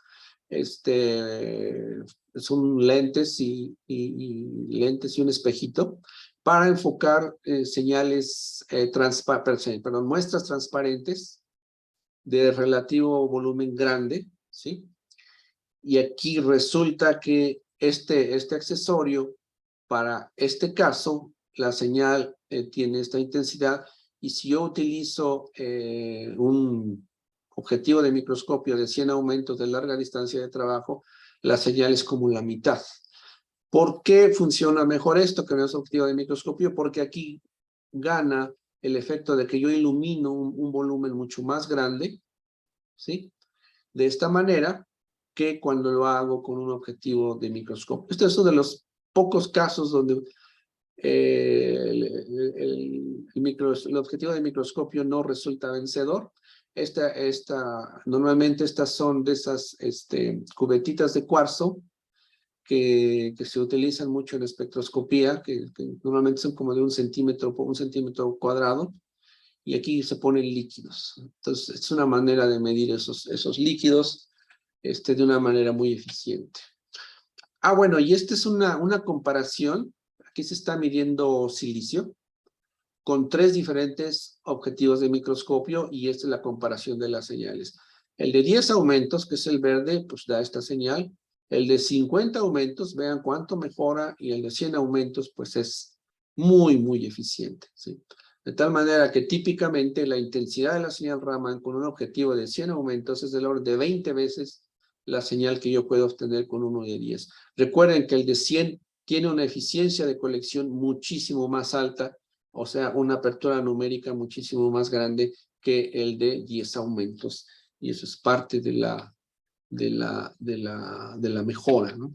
son lentes lentes y un espejito para enfocar señales, muestras transparentes de relativo volumen grande, ¿sí? Y aquí resulta que este accesorio, para este caso, la señal tiene esta intensidad, y si yo utilizo un objetivo de microscopio de 100 aumentos de larga distancia de trabajo, la señal es como la mitad. ¿Por qué funciona mejor esto que no es objetivo de microscopio? Porque aquí gana el efecto de que yo ilumino un volumen mucho más grande, ¿sí? De esta manera que cuando lo hago con un objetivo de microscopio. Este es uno de los pocos casos donde el objetivo de microscopio no resulta vencedor. Normalmente estas son de esas cubetitas de cuarzo que se utilizan mucho en espectroscopía, que normalmente son como de un centímetro cuadrado, y aquí se ponen líquidos. Entonces, es una manera de medir esos líquidos de una manera muy eficiente. Bueno, y esta es una comparación. Aquí se está midiendo silicio con 3 diferentes objetivos de microscopio, y esta es la comparación de las señales. El de 10 aumentos, que es el verde, pues da esta señal. El de 50 aumentos, vean cuánto mejora, y el de 100 aumentos, pues es muy, muy eficiente, ¿sí? De tal manera que típicamente la intensidad de la señal Raman con un objetivo de 100 aumentos es del orden de 20 veces la señal que yo puedo obtener con uno de 10. Recuerden que el de 100 tiene una eficiencia de colección muchísimo más alta, o sea, una apertura numérica muchísimo más grande que el de 10 aumentos. Y eso es parte de la mejora, ¿no?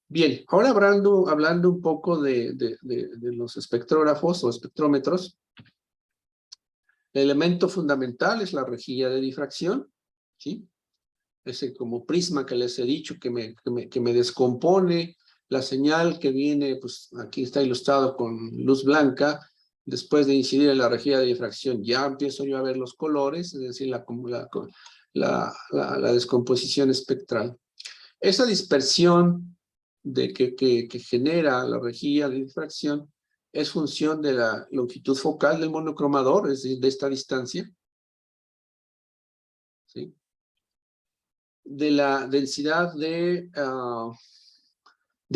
Bien, ahora hablando un poco de los espectrógrafos o espectrómetros, el elemento fundamental es la rejilla de difracción, ¿sí? Ese como prisma que les he dicho que me descompone la señal que viene, pues aquí está ilustrado con luz blanca. Después de incidir en la rejilla de difracción ya empiezo yo a ver los colores, es decir, la descomposición espectral. Esa dispersión que genera la rejilla de difracción es función de la longitud focal del monocromador, es decir, de esta distancia, ¿sí? De la densidad de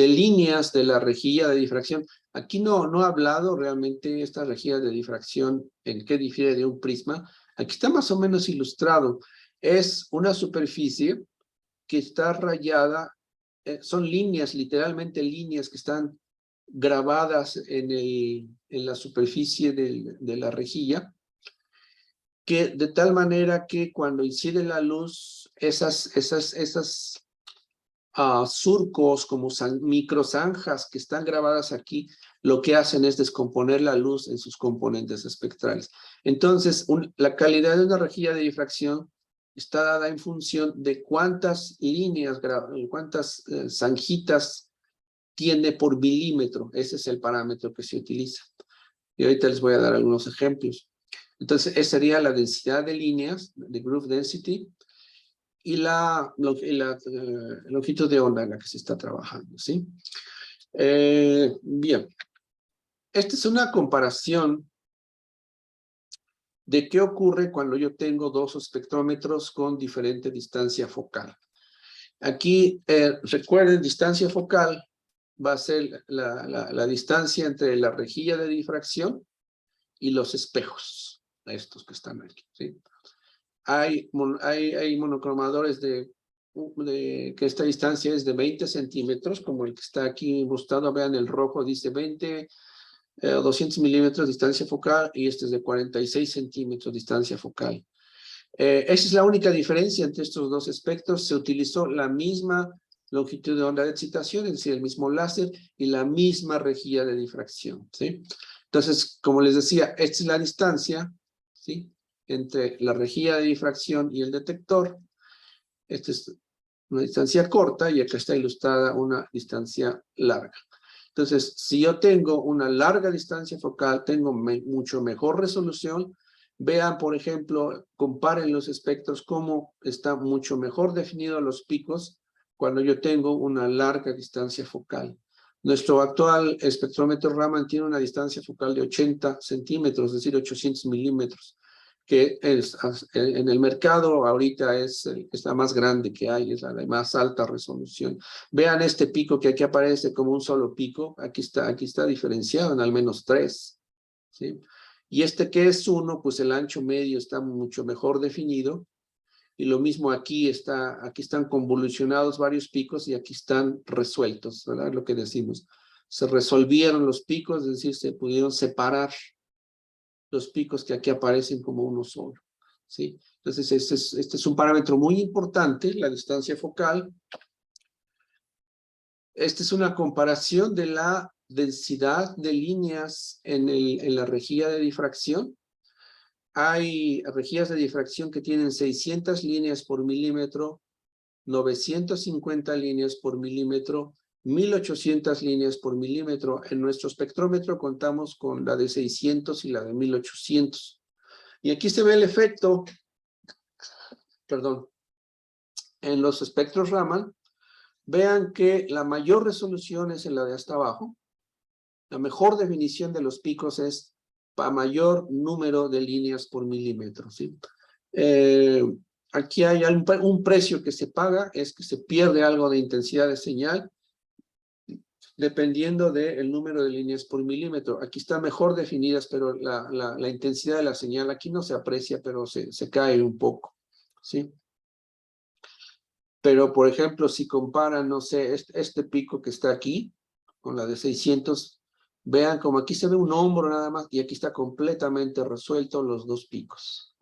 líneas de la rejilla de difracción. Aquí no he hablado realmente esta rejilla de difracción en qué difiere de un prisma. Aquí está más o menos ilustrado. Es una superficie que está rayada, son líneas, literalmente líneas que están grabadas en la superficie de la rejilla, que de tal manera que cuando incide la luz, esas surcos como microzanjas que están grabadas aquí, lo que hacen es descomponer la luz en sus componentes espectrales. Entonces, la calidad de una rejilla de difracción está dada en función de cuántas líneas, cuántas zanjitas tiene por milímetro. Ese es el parámetro que se utiliza. Y ahorita les voy a dar algunos ejemplos. Entonces, esa sería la densidad de líneas, de groove density, y la longitud de onda en la que se está trabajando, ¿sí? Bien. Esta es una comparación de qué ocurre cuando yo tengo dos espectrómetros con diferente distancia focal. Aquí, recuerden, distancia focal va a ser la distancia entre la rejilla de difracción y los espejos, estos que están aquí, ¿sí? Hay monocromadores que esta distancia es de 20 centímetros, como el que está aquí mostrado. Vean, el rojo dice 20, 200 milímetros distancia focal, y este es de 46 centímetros distancia focal. Esa es la única diferencia entre estos dos espectros. Se utilizó la misma longitud de onda de excitación, es decir, el mismo láser y la misma rejilla de difracción, ¿sí? Entonces, como les decía, esta es la distancia, ¿sí?, entre la rejilla de difracción y el detector. Esta es una distancia corta, y acá está ilustrada una distancia larga. Entonces, si yo tengo una larga distancia focal, tengo mucho mejor resolución, Vean, por ejemplo, comparen los espectros, cómo están mucho mejor definidos los picos cuando yo tengo una larga distancia focal. Nuestro actual espectrómetro Raman tiene una distancia focal de 80 centímetros, es decir, 800 milímetros, que en el mercado ahorita es la más grande que hay, es la de más alta resolución. Vean este pico que aquí aparece como un solo pico, aquí está diferenciado en al menos 3, ¿sí? Y este que es 1, pues el ancho medio está mucho mejor definido. Y lo mismo aquí están convolucionados varios picos y aquí están resueltos, ¿verdad? Lo que decimos. Se resolvieron los picos, es decir, se pudieron separar los picos que aquí aparecen como uno solo, ¿sí? Entonces, este es un parámetro muy importante, la distancia focal. Esta es una comparación de la densidad de líneas en la rejilla de difracción. Hay rejillas de difracción que tienen 600 líneas por milímetro, 950 líneas por milímetro, 1800 líneas por milímetro. En nuestro espectrómetro contamos con la de 600 y la de 1800. Y aquí se ve el efecto, perdón, en los espectros Raman. Vean que la mayor resolución es en la de hasta abajo. La mejor definición de los picos es para mayor número de líneas por milímetro, ¿sí? Aquí hay un precio que se paga, es que se pierde algo de intensidad de señal, dependiendo del número de líneas por milímetro. Aquí están mejor definidas, pero la intensidad de la señal aquí no se aprecia, pero se cae un poco, ¿sí? Pero, por ejemplo, si comparan, no sé, este pico que está aquí, con la de 600, vean como aquí se ve un hombro nada más, y aquí está completamente resuelto los dos picos.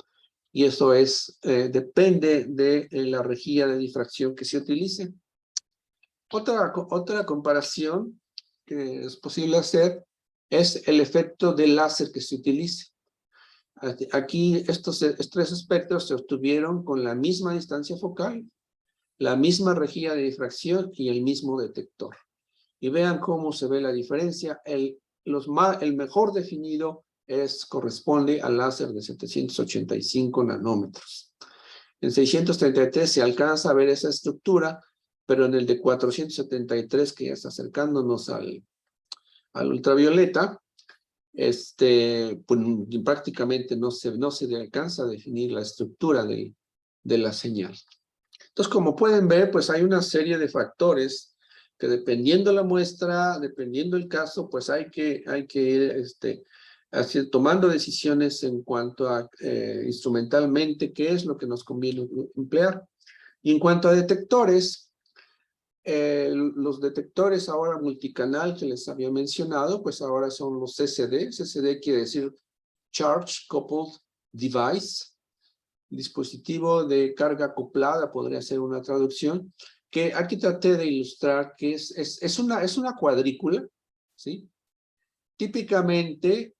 Y eso depende de la rejilla de difracción que se utilice. Otra comparación que es posible hacer es el efecto del láser que se utilice. Aquí estos tres espectros se obtuvieron con la misma distancia focal, la misma rejilla de difracción y el mismo detector. Y vean cómo se ve la diferencia. El mejor definido corresponde al láser de 785 nanómetros. En 633 se alcanza a ver esa estructura, pero en el de 473, que ya está acercándonos al ultravioleta, pues, prácticamente no se alcanza a definir la estructura de la señal. Entonces, como pueden ver, pues hay una serie de factores que dependiendo la muestra, dependiendo el caso, pues hay que ir tomando decisiones en cuanto a instrumentalmente qué es lo que nos conviene emplear. Y en cuanto a detectores, los detectores ahora multicanal que les había mencionado, pues ahora son los CCD. CCD quiere decir Charge Coupled Device. Dispositivo de carga acoplada, podría ser una traducción, que aquí traté de ilustrar que es una cuadrícula, ¿sí? Típicamente,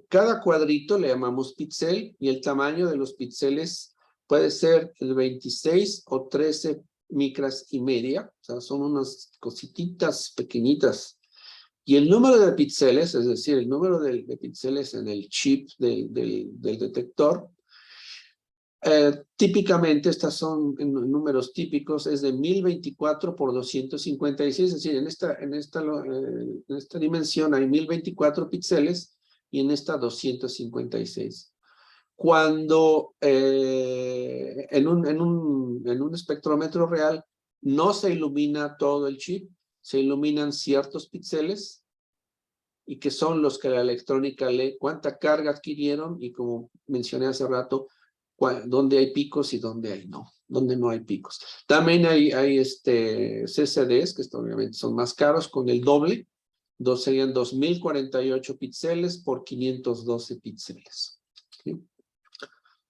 cada cuadrito le llamamos píxel y el tamaño de los píxeles puede ser el 26 o 13 micras y media, o sea, son unas cosititas pequeñitas. Y el número de píxeles, es decir, el número de píxeles en el chip del detector, típicamente, estos son números típicos, es de 1024 por 256, es decir, en esta dimensión hay 1024 píxeles y en esta 256. Cuando en un espectrómetro real no se ilumina todo el chip, se iluminan ciertos píxeles y que son los que la electrónica lee cuánta carga adquirieron y, como mencioné hace rato, dónde hay picos y dónde no hay picos. También hay CCDs, que obviamente son más caros, con el doble, serían 2048 píxeles por 512 píxeles. ¿Sí?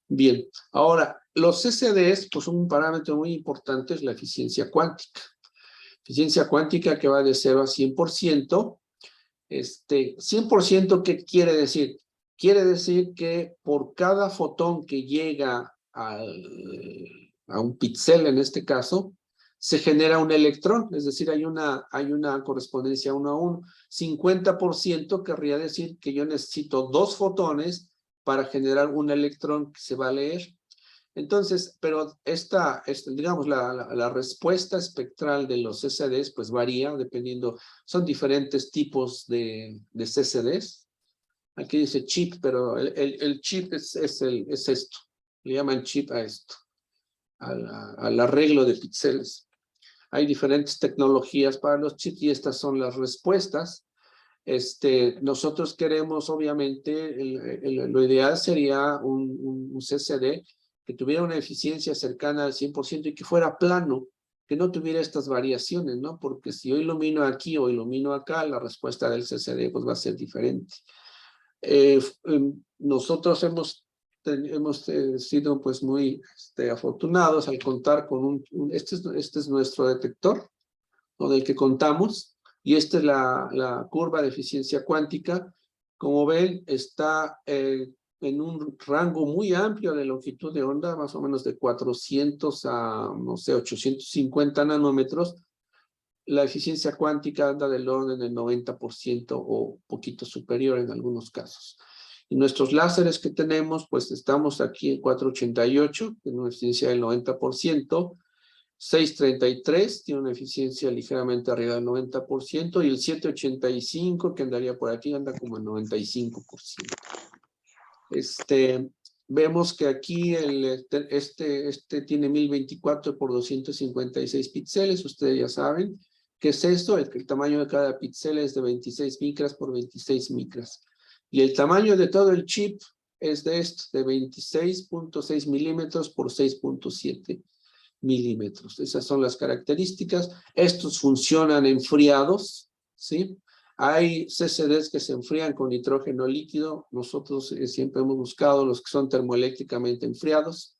Bien, ahora, los CCDs, pues un parámetro muy importante es la eficiencia cuántica. Eficiencia cuántica que va de 0 a 100%. 100%, ¿qué quiere decir? Quiere decir que por cada fotón que llega a un píxel, en este caso, se genera un electrón, es decir, hay una correspondencia 1 a 1. 50% querría decir que yo necesito 2 fotones para generar un electrón que se va a leer. Entonces, pero digamos, la respuesta espectral de los CCDs pues varía dependiendo, son diferentes tipos de CCDs. Aquí dice chip, pero el chip es esto, le llaman chip a esto, al arreglo de píxeles. Hay diferentes tecnologías para los chips y estas son las respuestas. Nosotros queremos, obviamente, lo ideal sería un CCD que tuviera una eficiencia cercana al 100% y que fuera plano, que no tuviera estas variaciones, ¿no? Porque si yo ilumino aquí o ilumino acá, la respuesta del CCD pues, va a ser diferente. Nosotros hemos sido pues muy afortunados al contar con este es nuestro detector, ¿no? Del que contamos, y esta es la curva de eficiencia cuántica. Como ven, está en un rango muy amplio de longitud de onda, más o menos de 400 a, no sé, 850 nanómetros. La eficiencia cuántica anda del orden del 90% o poquito superior en algunos casos. Y nuestros láseres que tenemos, pues estamos aquí en 488, tiene una eficiencia del 90%, 633 tiene una eficiencia ligeramente arriba del 90%, y el 785, que andaría por aquí, anda como en 95%. Vemos que aquí este tiene 1024 por 256 píxeles, ustedes ya saben. ¿Qué es esto? El tamaño de cada píxel es de 26 micras por 26 micras. Y el tamaño de todo el chip es de 26.6 milímetros por 6.7 milímetros. Esas son las características. Estos funcionan enfriados, ¿sí? Hay CCDs que se enfrían con nitrógeno líquido. Nosotros siempre hemos buscado los que son termoeléctricamente enfriados,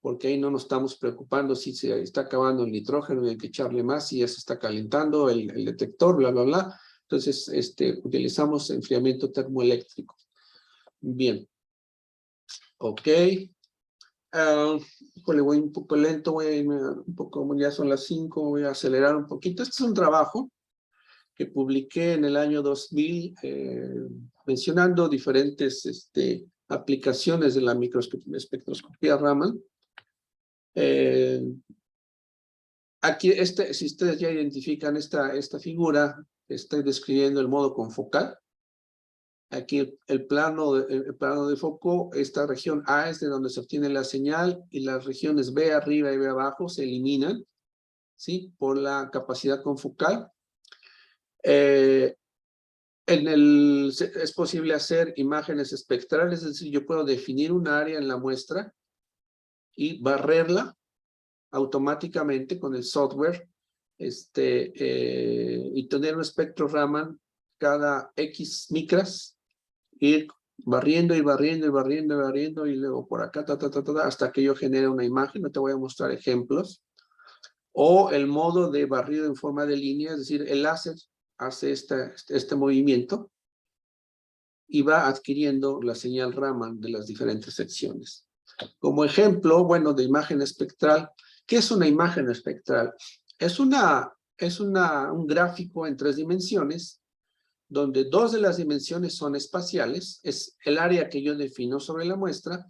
porque ahí no nos estamos preocupando si se está acabando el nitrógeno y hay que echarle más y ya se está calentando el detector, bla, bla, bla. Entonces, utilizamos enfriamiento termoeléctrico. Bien. Ok. Voy un poco lento, voy a irme un poco, ya son las 5, voy a acelerar un poquito. Este es un trabajo que publiqué en el año 2000, mencionando diferentes aplicaciones de la espectroscopía Raman. Aquí, si ustedes ya identifican esta figura, estoy describiendo el modo confocal. Aquí el plano de foco, esta región A es de donde se obtiene la señal, y las regiones B arriba y B abajo se eliminan, ¿sí? Por la capacidad confocal. Es posible hacer imágenes espectrales, es decir, yo puedo definir un área en la muestra y barrerla automáticamente con el software, y tener un espectro Raman cada X micras, ir barriendo y barriendo y barriendo y barriendo, y luego por acá, hasta que yo genere una imagen. No te voy a mostrar ejemplos. O el modo de barrido en forma de línea, es decir, el láser hace este movimiento y va adquiriendo la señal Raman de las diferentes secciones. Como ejemplo, bueno, de imagen espectral. ¿Qué es una imagen espectral? Es un gráfico en 3 dimensiones, donde 2 de las dimensiones son espaciales, es el área que yo defino sobre la muestra,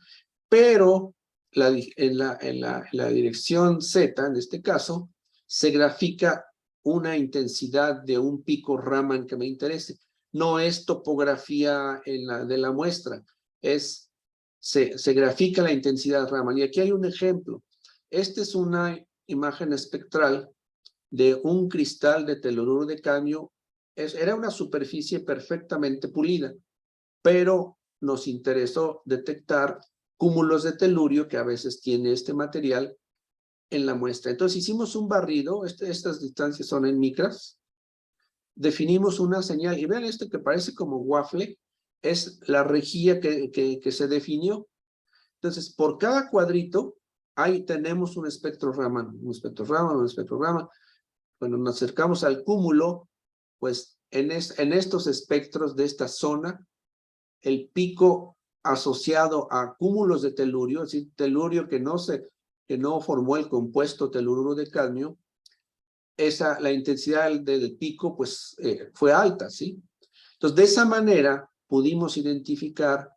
pero en la dirección Z, en este caso, se grafica una intensidad de un pico Raman que me interese. No es topografía de la muestra, se grafica la intensidad Raman. Y aquí hay un ejemplo. Esta es una imagen espectral de un cristal de telururo de cadmio. Era una superficie perfectamente pulida, pero nos interesó detectar cúmulos de telurio que a veces tiene este material en la muestra. Entonces hicimos un barrido, estas distancias son en micras, definimos una señal, y vean esto que parece como waffle, es la rejilla que se definió. Entonces, por cada cuadrito, ahí tenemos un espectro Raman, un espectro Raman, un espectro Raman. Cuando nos acercamos al cúmulo, pues en estos espectros de esta zona, el pico asociado a cúmulos de telurio, es decir, telurio que no formó el compuesto telururo de cadmio, la intensidad del pico pues fue alta, ¿sí? Entonces, de esa manera pudimos identificar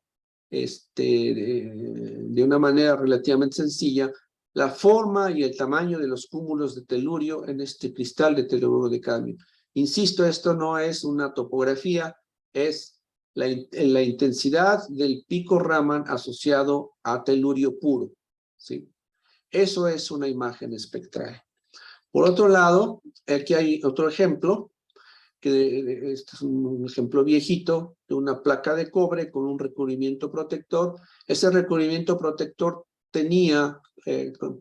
de una manera relativamente sencilla la forma y el tamaño de los cúmulos de telurio en este cristal de telururo de cadmio. Insisto, esto no es una topografía, es la intensidad del pico Raman asociado a telurio puro, ¿sí? Eso es una imagen espectral. Por otro lado, aquí hay otro ejemplo, que este es un ejemplo viejito de una placa de cobre con un recubrimiento protector. Ese recubrimiento protector tenía,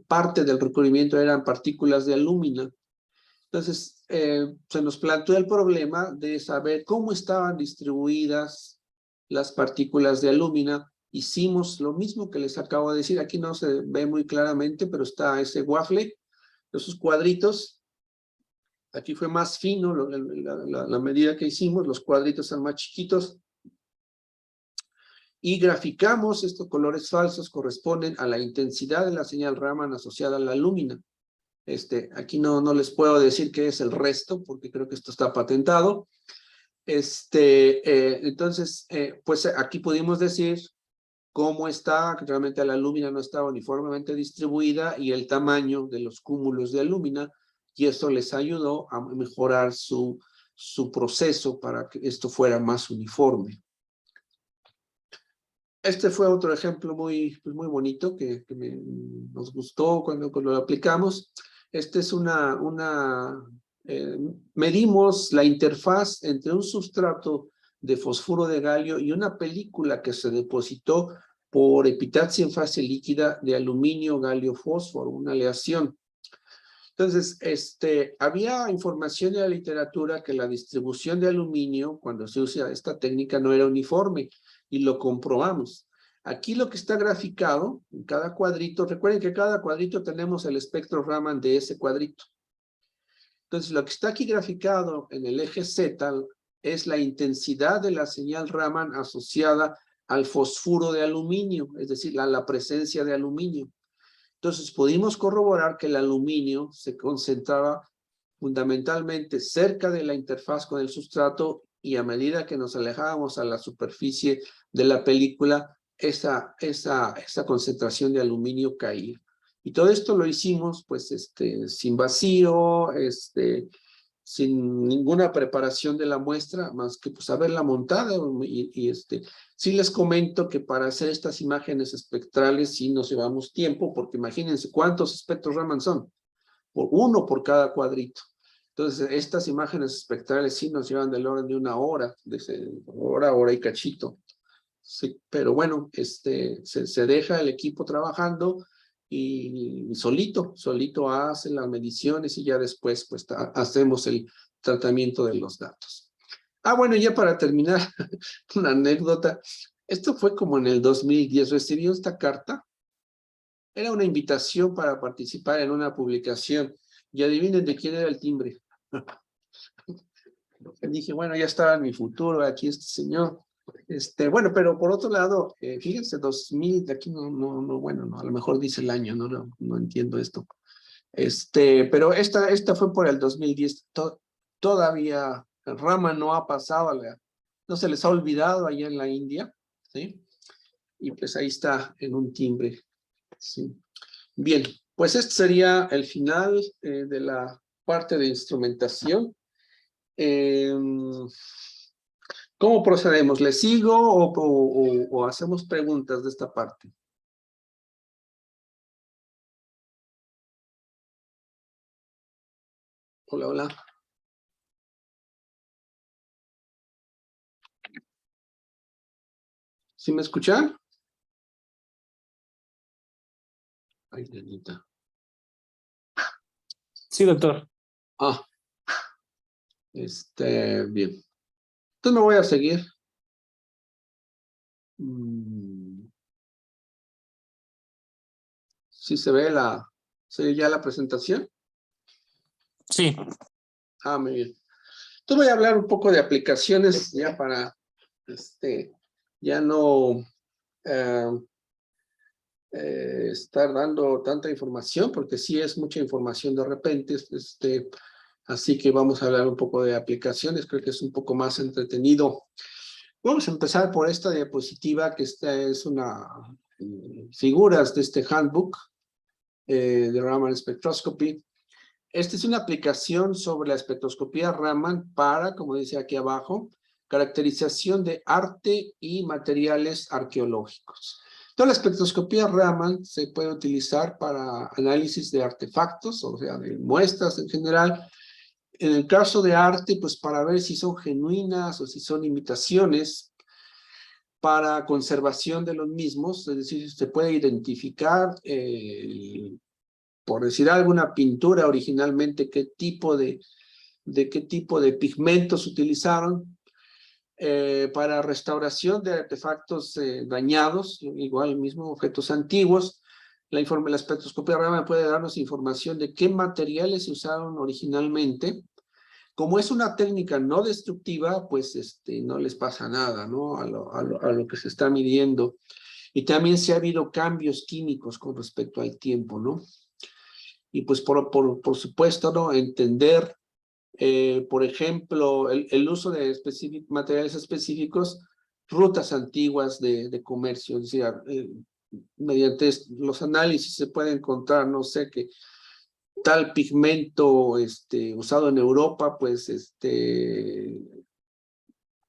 parte del recubrimiento eran partículas de alúmina. Entonces, se nos planteó el problema de saber cómo estaban distribuidas las partículas de alúmina. Hicimos lo mismo que les acabo de decir. Aquí no se ve muy claramente, pero está ese waffle, esos cuadritos. Aquí fue más fino la medida que hicimos, los cuadritos son más chiquitos. Y graficamos estos colores falsos, corresponden a la intensidad de la señal Raman asociada a la lúmina. Aquí no les puedo decir qué es el resto, porque creo que esto está patentado. Entonces, pues aquí pudimos decir cómo está, que realmente la lúmina no estaba uniformemente distribuida y el tamaño de los cúmulos de alúmina, y eso les ayudó a mejorar su proceso para que esto fuera más uniforme. Este fue otro ejemplo muy bonito que nos gustó cuando lo aplicamos. Es medimos la interfaz entre un sustrato de fosfuro de galio y una película que se depositó por epitaxia en fase líquida de aluminio, galio, fósforo, una aleación. Entonces, había información de la literatura que la distribución de aluminio, cuando se usa esta técnica, no era uniforme, y lo comprobamos. Aquí lo que está graficado, en cada cuadrito, recuerden que cada cuadrito tenemos el espectro Raman de ese cuadrito. Entonces, lo que está aquí graficado en el eje Z es la intensidad de la señal Raman asociada al fosfuro de aluminio, es decir, a la presencia de aluminio. Entonces, pudimos corroborar que el aluminio se concentraba fundamentalmente cerca de la interfaz con el sustrato, y a medida que nos alejábamos a la superficie de la película, esa concentración de aluminio caía. Y todo esto lo hicimos, pues, sin vacío, sin ninguna preparación de la muestra, más que pues haberla montada. Sí les comento que para hacer estas imágenes espectrales sí nos llevamos tiempo, porque imagínense cuántos espectros Raman son, uno por cada cuadrito. Entonces, estas imágenes espectrales sí nos llevan del orden de una hora, hora y cachito. Sí, pero bueno, se deja el equipo trabajando y solito hace las mediciones y ya después pues hacemos el tratamiento de los datos. Bueno, ya para terminar, una anécdota. Esto fue como en el 2010, recibí esta carta. Era una invitación para participar en una publicación. Y adivinen de quién era el timbre. Dije, bueno, ya estaba en mi futuro, aquí este señor. Bueno, pero por otro lado, fíjense, 2000, aquí bueno, a lo mejor dice el año, no entiendo esto. Pero esta fue por el 2010, todavía Raman no ha pasado, no se les ha olvidado allá en la India, ¿sí? Y pues ahí está en un timbre, ¿sí? Bien, pues este sería el final de la parte de instrumentación. ¿Cómo procedemos? ¿Le sigo o hacemos preguntas de esta parte? Hola, hola. ¿Sí me escuchan? Ay, nenita. Sí, doctor. Bien. Entonces me voy a seguir. ¿Sí se ve ya la presentación? Sí. Muy bien. Entonces voy a hablar un poco de aplicaciones ya para, ya no estar dando tanta información, porque sí es mucha información de repente, así que vamos a hablar un poco de aplicaciones, creo que es un poco más entretenido. Vamos a empezar por esta diapositiva, que esta es una figuras de este handbook de Raman Spectroscopy. Esta es una aplicación sobre la espectroscopía Raman para, como dice aquí abajo, caracterización de arte y materiales arqueológicos. Toda la espectroscopía Raman se puede utilizar para análisis de artefactos, o sea, de muestras en general. En el caso de arte, pues para ver si son genuinas o si son imitaciones, para conservación de los mismos, es decir, se puede identificar, por decir alguna pintura originalmente, qué tipo de pigmentos utilizaron. Para restauración de artefactos dañados, igual mismo objetos antiguos, la espectroscopía Raman puede darnos información de qué materiales se usaron originalmente. Como es una técnica no destructiva, pues no les pasa nada, ¿no? A lo que se está midiendo. Y también se ha habido cambios químicos con respecto al tiempo, ¿no? Y pues por supuesto, ¿no? Entender, por ejemplo, el uso de materiales específicos, rutas antiguas de comercio, es decir, mediante los análisis se puede encontrar, no sé, que tal pigmento usado en Europa, pues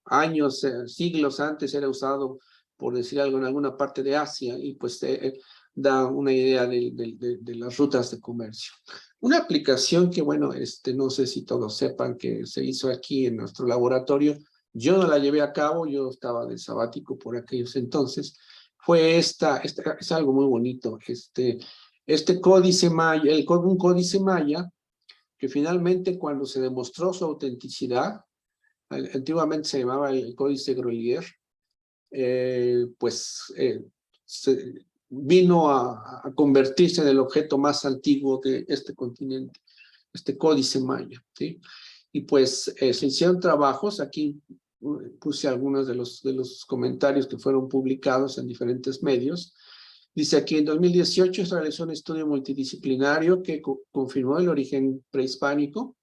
años, siglos antes era usado, por decir algo, en alguna parte de Asia, y pues da una idea de las rutas de comercio. Una aplicación que, bueno, no sé si todos sepan que se hizo aquí en nuestro laboratorio, yo no la llevé a cabo, yo estaba de sabático por aquellos entonces, fue es algo muy bonito, códice maya, un códice maya, que finalmente cuando se demostró su autenticidad, antiguamente se llamaba el códice Grolier, vino a convertirse en el objeto más antiguo de este continente, este códice maya, ¿sí? Y pues se hicieron trabajos, aquí puse algunos de los comentarios que fueron publicados en diferentes medios. Dice aquí, en 2018 se realizó un estudio multidisciplinario que confirmó el origen prehispánico.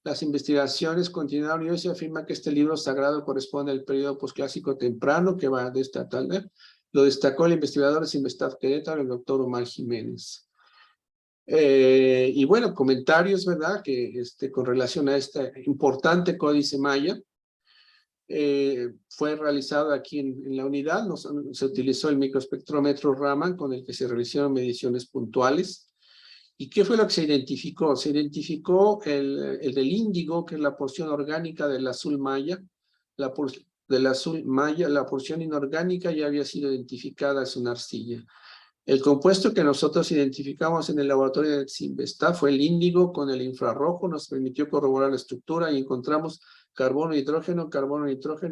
Las investigaciones continuaron y hoy se afirma que este libro sagrado corresponde al periodo posclásico temprano, que va de esta tal vez. Lo destacó el investigador de Sinvestav Querétaro, el doctor Omar Jiménez. Y bueno, comentarios, ¿verdad?, que con relación a este importante códice maya. Fue realizado aquí en la unidad, se utilizó el microespectrómetro Raman con el que se realizaron mediciones puntuales. ¿Y qué fue lo que se identificó? Se identificó el del índigo, que es la porción orgánica del azul maya. La porción inorgánica ya había sido identificada, es una arcilla. El compuesto que nosotros identificamos en el laboratorio de Sinvestav fue el índigo con el infrarrojo, nos permitió corroborar la estructura y encontramos carbono, nitrógeno,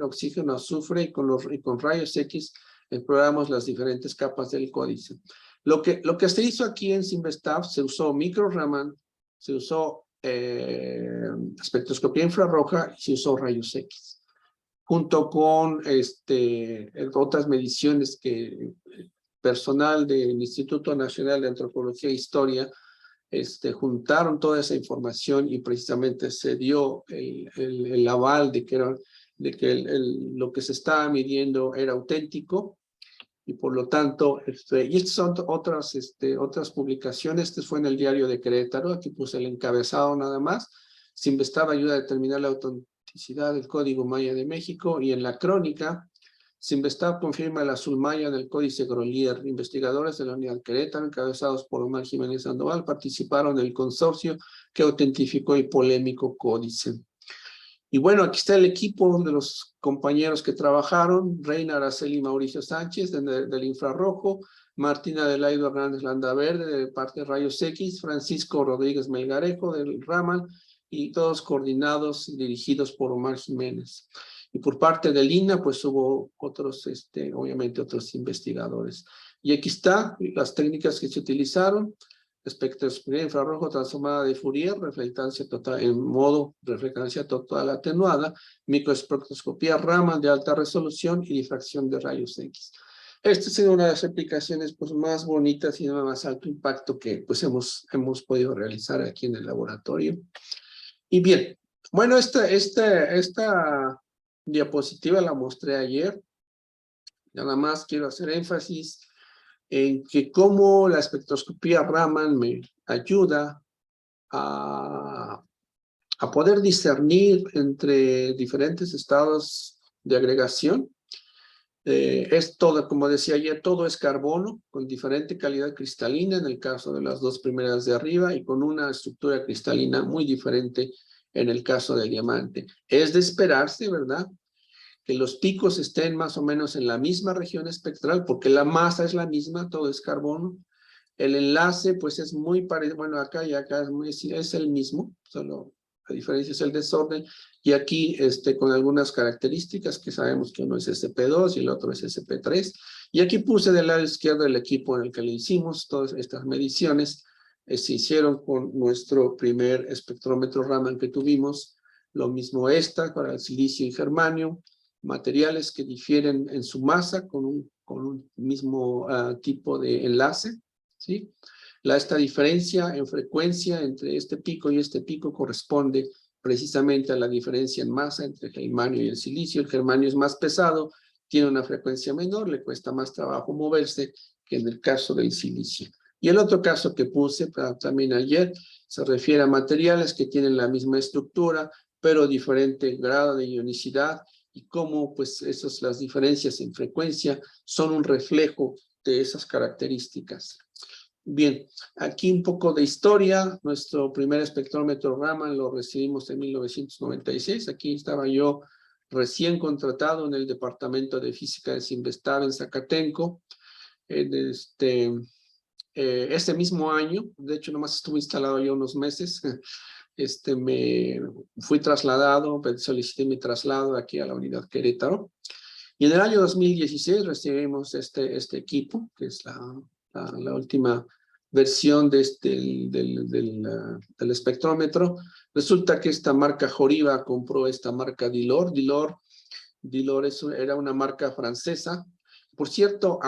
oxígeno, azufre, y con rayos X exploramos las diferentes capas del códice. Lo que se hizo aquí en Sinvestav, se usó micro-Raman, se usó espectroscopía infrarroja y se usó rayos X, junto con otras mediciones que personal del Instituto Nacional de Antropología e Historia juntaron toda esa información y precisamente se dio el aval de que, lo que se estaba midiendo era auténtico. Y por lo tanto, y estas son otras publicaciones. Este fue en el Diario de Querétaro, aquí puse el encabezado nada más. Sinvestav ayuda a determinar la autenticidad del Código Maya de México, y en la crónica, Sinvestav confirma el azul maya en el códice Grolier. Investigadores de la Unidad Querétaro, encabezados por Omar Jiménez Sandoval, participaron en el consorcio que autentificó el polémico códice. Y bueno, aquí está el equipo de los compañeros que trabajaron: Reina Araceli Mauricio Sánchez del infrarrojo, Martina Adelaide Hernández Landaverde de parte de rayos X, Francisco Rodríguez Melgarejo del Raman, y todos coordinados y dirigidos por Omar Jiménez. Y por parte del INAH, pues hubo otros, obviamente otros investigadores. Y aquí están las técnicas que se utilizaron: espectroscopía infrarrojo transformada de Fourier, reflectancia total en modo reflectancia total atenuada, microespectroscopía Raman de alta resolución y difracción de rayos X. Esta es una de las aplicaciones pues más bonitas y de más alto impacto que pues hemos podido realizar aquí en el laboratorio. Y bien, bueno, esta diapositiva la mostré ayer. Nada más quiero hacer énfasis en que cómo la espectroscopía Raman me ayuda a poder discernir entre diferentes estados de agregación. Es todo, como decía ayer, todo es carbono con diferente calidad cristalina en el caso de las dos primeras de arriba y con una estructura cristalina muy diferente en el caso del diamante. Es de esperarse, ¿verdad?, que los picos estén más o menos en la misma región espectral, porque la masa es la misma, todo es carbono. El enlace, pues es muy parecido, bueno, acá y acá es el mismo, solo la diferencia es el desorden, y aquí con algunas características que sabemos que uno es SP2 y el otro es SP3, y aquí puse del lado izquierdo el equipo en el que le hicimos todas estas mediciones, se hicieron con nuestro primer espectrómetro Raman que tuvimos, lo mismo para el silicio y germanio, materiales que difieren en su masa con un mismo tipo de enlace, ¿sí? Esta diferencia en frecuencia entre este pico y este pico corresponde precisamente a la diferencia en masa entre el germanio y el silicio. El germanio es más pesado, tiene una frecuencia menor, le cuesta más trabajo moverse que en el caso del silicio. Y el otro caso que puse también ayer se refiere a materiales que tienen la misma estructura, pero diferente grado de ionicidad, y cómo pues las diferencias en frecuencia son un reflejo de esas características. Bien, aquí un poco de historia. Nuestro primer espectrómetro Raman lo recibimos en 1996. Aquí estaba yo recién contratado en el Departamento de Física de Sinvestab en Zacatenco. Este mismo año, de hecho nomás estuve instalado yo unos meses, me fui trasladado, solicité mi traslado aquí a la unidad Querétaro. Y en el año 2016 recibimos este equipo, que es la última versión del espectrómetro. Resulta que esta marca Joriba compró esta marca Dilor. Dilor era una marca francesa. Por cierto,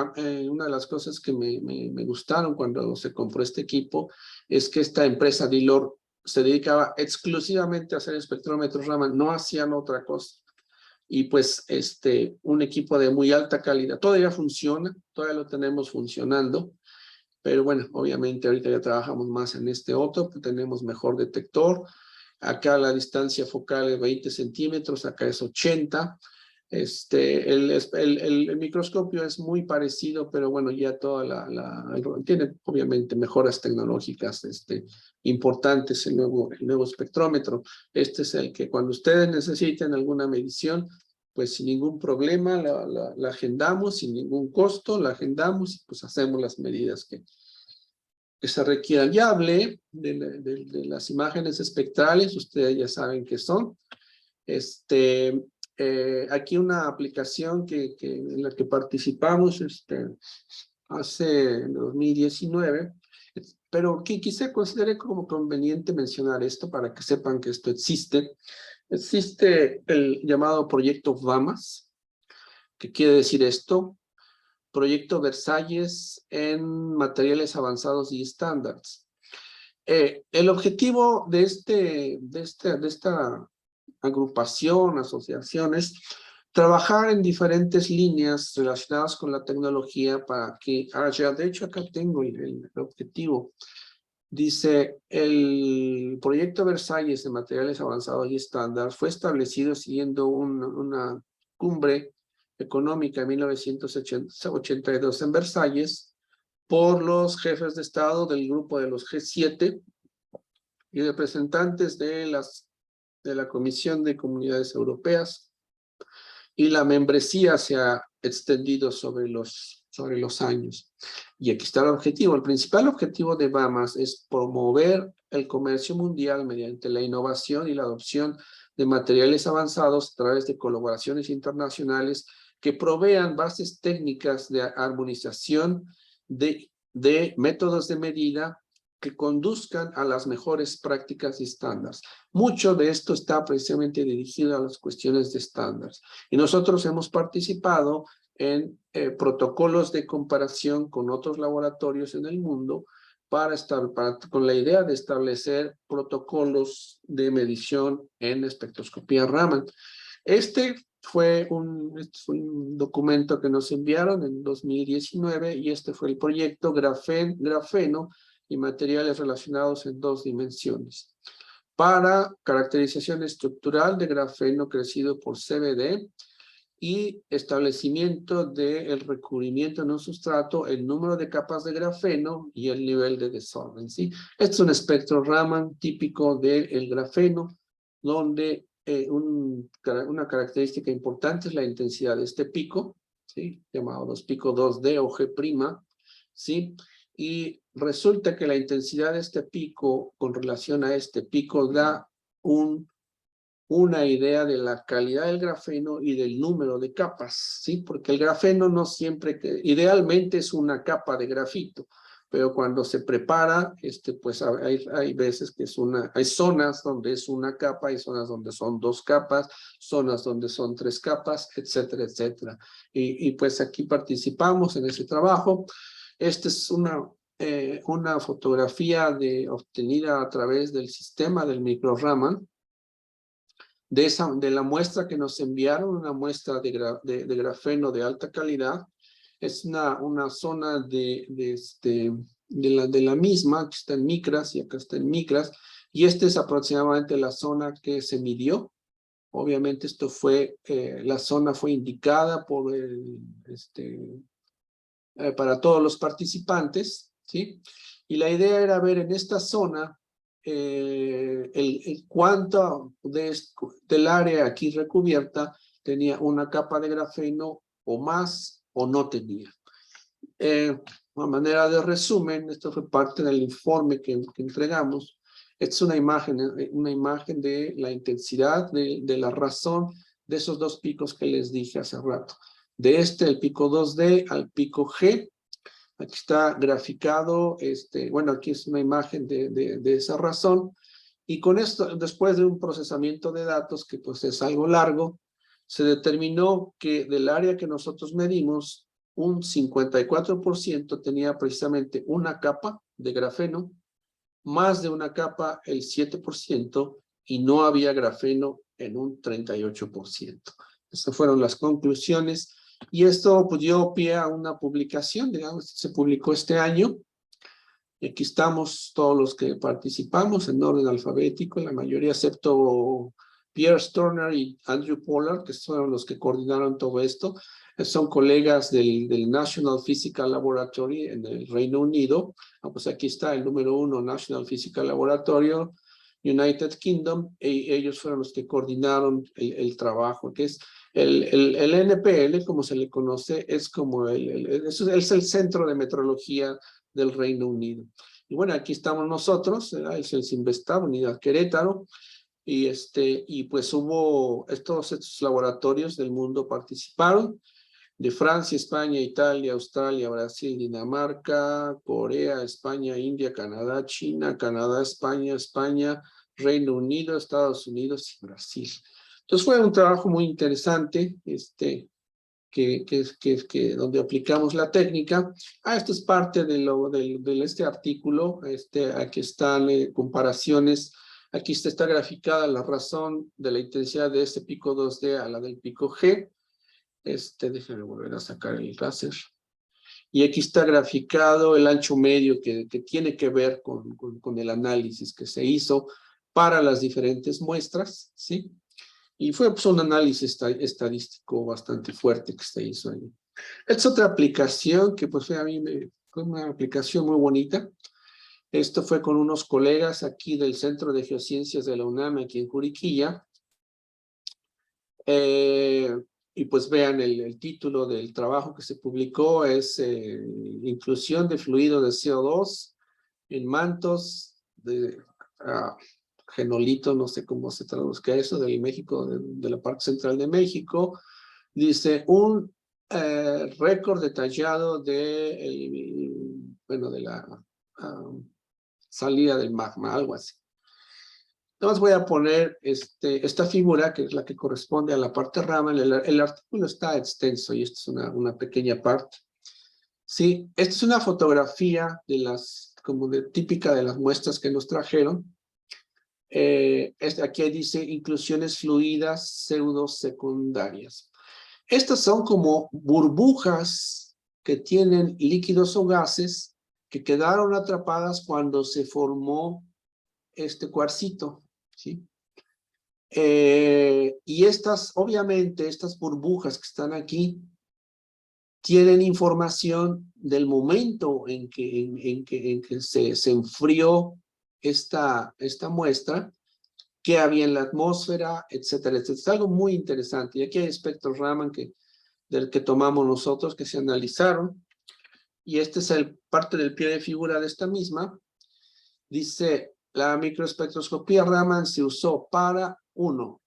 una de las cosas que me gustaron cuando se compró este equipo es que esta empresa Dilor se dedicaba exclusivamente a hacer espectrómetros Raman, no hacían otra cosa. Y pues un equipo de muy alta calidad. Todavía funciona, todavía lo tenemos funcionando, pero bueno, obviamente ahorita ya trabajamos más en este otro, pues tenemos mejor detector. Acá la distancia focal es 20 centímetros, acá es 80. El microscopio es muy parecido, pero bueno, ya tiene obviamente mejoras tecnológicas importantes el nuevo espectrómetro. Este es el que cuando ustedes necesiten alguna medición, pues sin ningún problema la agendamos, sin ningún costo, la agendamos y pues hacemos las medidas que se requieran. Ya hablé de las imágenes espectrales, ustedes ya saben qué son. Aquí una aplicación en la que participamos en 2019, pero que quizá consideré como conveniente mencionar esto para que sepan que esto existe. Existe el llamado proyecto VAMAS. ¿Qué quiere decir esto? Proyecto Versalles en materiales avanzados y estándares. El objetivo de esta agrupación, asociaciones, trabajar en diferentes líneas relacionadas con la tecnología para que haya, de hecho acá tengo el objetivo, dice, el proyecto Versalles de materiales avanzados y estándar fue establecido siguiendo una cumbre económica en 1982 en Versalles por los jefes de Estado del grupo de los G7 y representantes de la Comisión de Comunidades Europeas, y la membresía se ha extendido sobre los años. Y aquí está el objetivo. El principal objetivo de VAMAS es promover el comercio mundial mediante la innovación y la adopción de materiales avanzados a través de colaboraciones internacionales que provean bases técnicas de armonización de métodos de medida que conduzcan a las mejores prácticas y estándares. Mucho de esto está precisamente dirigido a las cuestiones de estándares. Y nosotros hemos participado en protocolos de comparación con otros laboratorios en el mundo con la idea de establecer protocolos de medición en espectroscopía Raman. Este Este fue un documento que nos enviaron en 2019 y este fue el proyecto Grafeno y materiales relacionados en 2 dimensiones. Para caracterización estructural de grafeno crecido por CVD y establecimiento del recubrimiento en un sustrato, el número de capas de grafeno y el nivel de desorden, ¿sí? Este es un espectro Raman típico del grafeno, donde una característica importante es la intensidad de este pico, ¿sí? Llamados pico 2D o G', ¿sí? Y resulta que la intensidad de este pico con relación a este pico da una idea de la calidad del grafeno y del número de capas, ¿sí? Porque el grafeno no siempre, idealmente es una capa de grafito, pero cuando se prepara, pues hay veces que hay zonas donde es una capa, hay zonas donde son 2 capas, zonas donde son 3 capas, etcétera, etcétera. Y pues aquí participamos en ese trabajo. Esta es una fotografía obtenida a través del sistema del microRaman, de la muestra que nos enviaron, una muestra de grafeno de alta calidad. Es una zona de la misma, que está en micras y acá está en micras, y esta es aproximadamente la zona que se midió. Obviamente esto fue, la zona fue indicada por para todos los participantes, ¿sí? Y la idea era ver en esta zona el cuánto del área aquí recubierta tenía una capa de grafeno o más o no tenía. A manera de resumen, esto fue parte del informe que entregamos. Esta es una imagen de la intensidad, de la razón de esos 2 picos que les dije hace rato. De el pico 2D al pico G. Aquí está graficado, bueno, aquí es una imagen de esa razón. Y con esto, después de un procesamiento de datos, que pues es algo largo, se determinó que del área que nosotros medimos, un 54% tenía precisamente una capa de grafeno, más de una capa el 7%, y no había grafeno en un 38%. Estas fueron las conclusiones. Y esto pues, dio pie a una publicación, digamos, se publicó este año. Y aquí estamos todos los que participamos en orden alfabético, la mayoría excepto Pierre Sturner y Andrew Pollard, que fueron los que coordinaron todo esto. Son colegas del National Physical Laboratory en el Reino Unido. Pues aquí está el número 1, National Physical Laboratory, United Kingdom, y ellos fueron los que coordinaron el trabajo, que es el NPL, como se le conoce, es como es el centro de metrología del Reino Unido. Y bueno, aquí estamos nosotros, es el Cinvestav, Unidad Querétaro, y pues hubo estos laboratorios del mundo participaron, de Francia, España, Italia, Australia, Brasil, Dinamarca, Corea, España, India, Canadá, China, Canadá, España, Reino Unido, Estados Unidos y Brasil. Entonces fue un trabajo muy interesante, donde aplicamos la técnica. Esto es parte de este artículo. Aquí están comparaciones. Aquí está graficada la razón de la intensidad de este pico 2D a la del pico G. Déjenme volver a sacar el láser. Y aquí está graficado el ancho medio que tiene que ver con el análisis que se hizo para las diferentes muestras, ¿sí? Y fue pues, un análisis estadístico bastante fuerte que se hizo ahí. Esta es otra aplicación que pues fue una aplicación muy bonita. Esto fue con unos colegas aquí del Centro de Geociencias de la UNAM, aquí en Juriquilla. Y pues vean el título del trabajo que se publicó es inclusión de fluido de CO2 en mantos de genolito, no sé cómo se traduzca eso, del México, de la parte central de México. Dice un récord detallado de la salida del magma, algo así. Entonces voy a poner esta figura, que es la que corresponde a la parte Raman. El artículo está extenso y esta es una pequeña parte. Sí, esta es una fotografía típica de las muestras que nos trajeron. Aquí dice inclusiones fluidas pseudosecundarias. Estas son como burbujas que tienen líquidos o gases que quedaron atrapadas cuando se formó este cuarcito, ¿sí? Y obviamente, estas burbujas que están aquí tienen información del momento en que se enfrió esta muestra, qué había en la atmósfera, etcétera, etcétera. Es algo muy interesante. Y aquí hay espectros Raman del que tomamos nosotros, que se analizaron. Y este es parte del pie de figura de esta misma. Dice, la microespectroscopía Raman se usó para, uno,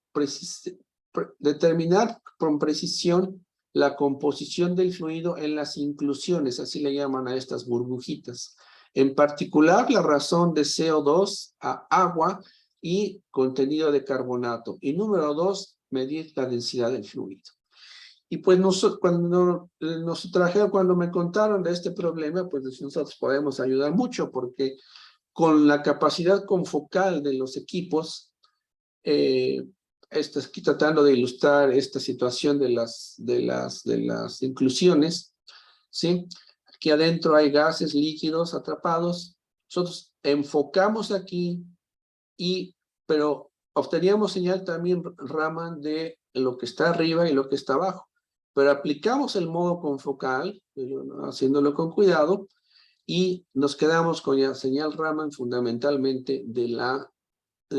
determinar con precisión la composición del fluido en las inclusiones, así le llaman a estas burbujitas. En particular, la razón de CO2 a agua y contenido de carbonato. Y número 2, medir la densidad del fluido. Y pues cuando me contaron de este problema, pues nosotros podemos ayudar mucho, porque con la capacidad confocal de los equipos, aquí tratando de ilustrar esta situación de las inclusiones, ¿sí? Aquí adentro hay gases líquidos atrapados. Nosotros enfocamos aquí, pero obteníamos señal también Raman de lo que está arriba y lo que está abajo. Pero aplicamos el modo confocal, haciéndolo con cuidado, y nos quedamos con la señal Raman fundamentalmente de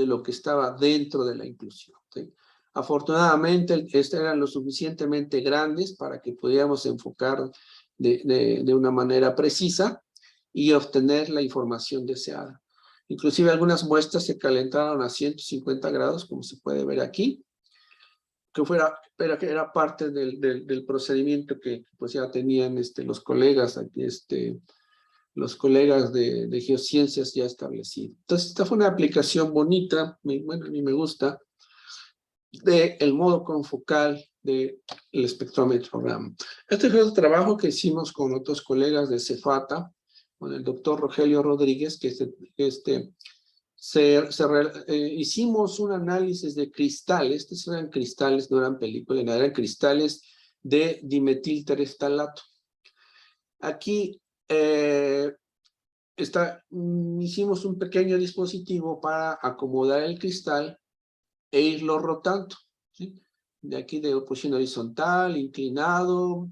lo que estaba dentro de la inclusión, ¿sí? Afortunadamente, eran lo suficientemente grandes para que pudiéramos enfocar de una manera precisa y obtener la información deseada. Inclusive algunas muestras se calentaron a 150 grados, como se puede ver aquí, que era parte del procedimiento que pues ya tenían los colegas aquí, los colegas de geociencias ya establecidos. Entonces, esta fue una aplicación bonita, bueno, a mí me gusta, del modo confocal del espectrómetro Raman. Este fue el trabajo que hicimos con otros colegas de Cefata, con el doctor Rogelio Rodríguez, que hicimos un análisis de cristales. Estos eran cristales, no eran películas, eran cristales de dimetiltereftalato. Aquí hicimos un pequeño dispositivo para acomodar el cristal e irlo rotando, ¿sí? De aquí de posición horizontal, inclinado,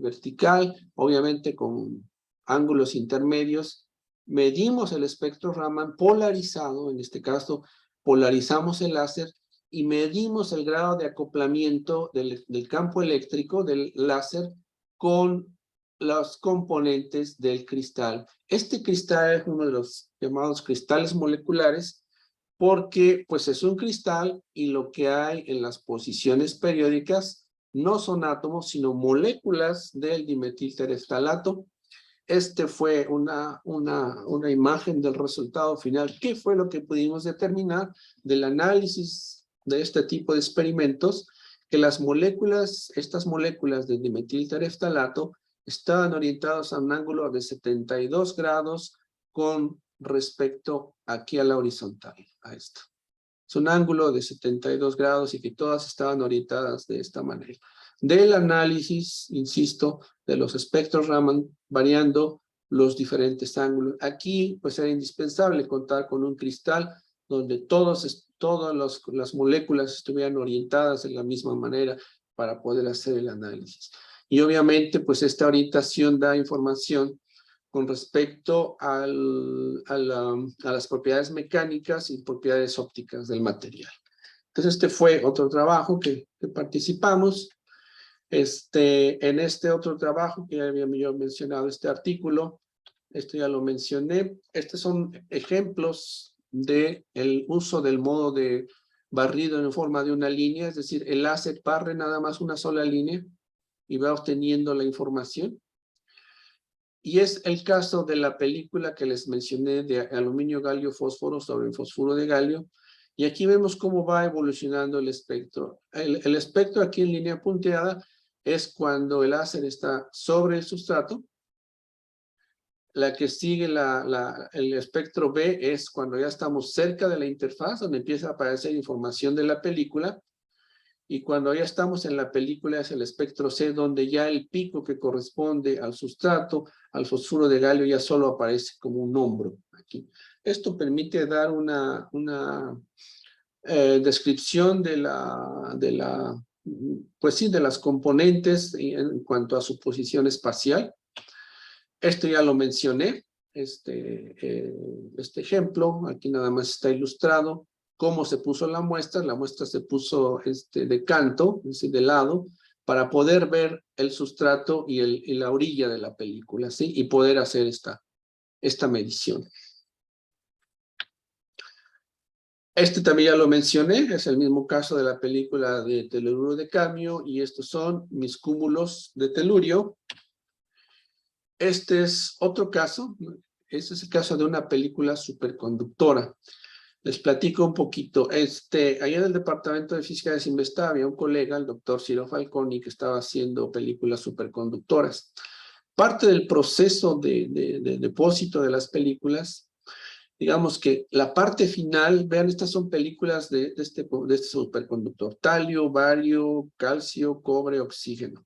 vertical, obviamente con ángulos intermedios. Medimos el espectro Raman polarizado, en este caso polarizamos el láser y medimos el grado de acoplamiento del campo eléctrico del láser con los componentes del cristal. Este cristal es uno de los llamados cristales moleculares, porque pues es un cristal y lo que hay en las posiciones periódicas no son átomos, sino moléculas del dimetiltereftalato. Fue una imagen del resultado final. ¿Qué fue lo que pudimos determinar del análisis de este tipo de experimentos? Que estas moléculas de dimetiltereftalato estaban orientadas a un ángulo de 72 grados con respecto aquí a la horizontal, a esto. Es un ángulo de 72 grados y que todas estaban orientadas de esta manera. Del análisis, insisto, de los espectros Raman, variando los diferentes ángulos. Aquí, pues era indispensable contar con un cristal donde todas las moléculas estuvieran orientadas de la misma manera para poder hacer el análisis. Y obviamente, pues esta orientación da información con respecto a las propiedades mecánicas y propiedades ópticas del material. Entonces, este fue otro trabajo que participamos. En este otro trabajo que ya había yo mencionado, este artículo, esto ya lo mencioné. Estos son ejemplos del uso del modo de barrido en forma de una línea, es decir, el láser barre nada más una sola línea y va obteniendo la información. Y es el caso de la película que les mencioné de aluminio, galio, fósforo sobre el fósforo de galio. Y aquí vemos cómo va evolucionando el espectro. El espectro aquí en línea punteada es cuando el láser está sobre el sustrato. La que sigue el espectro B es cuando ya estamos cerca de la interfaz, donde empieza a aparecer información de la película. Y cuando ya estamos en la película es el espectro C, donde ya el pico que corresponde al sustrato, al fosfuro de galio, ya solo aparece como un hombro aquí. Esto permite dar una descripción pues sí, de las componentes en cuanto a su posición espacial. Esto ya lo mencioné, este ejemplo, aquí nada más está ilustrado cómo se puso la muestra se puso de canto, es decir, de lado, para poder ver el sustrato y la orilla de la película, ¿sí? Y poder hacer esta medición. También ya lo mencioné, es el mismo caso de la película de telururo de cadmio, y estos son mis cúmulos de telurio. Este es otro caso, este es el caso de una película superconductora. Les platico un poquito. Allá en el Departamento de Física de Simvestab había un colega, el doctor Ciro Falconi, que estaba haciendo películas superconductoras. Parte del proceso de depósito de las películas, digamos que la parte final, vean, estas son películas de este superconductor: talio, bario, calcio, cobre, oxígeno.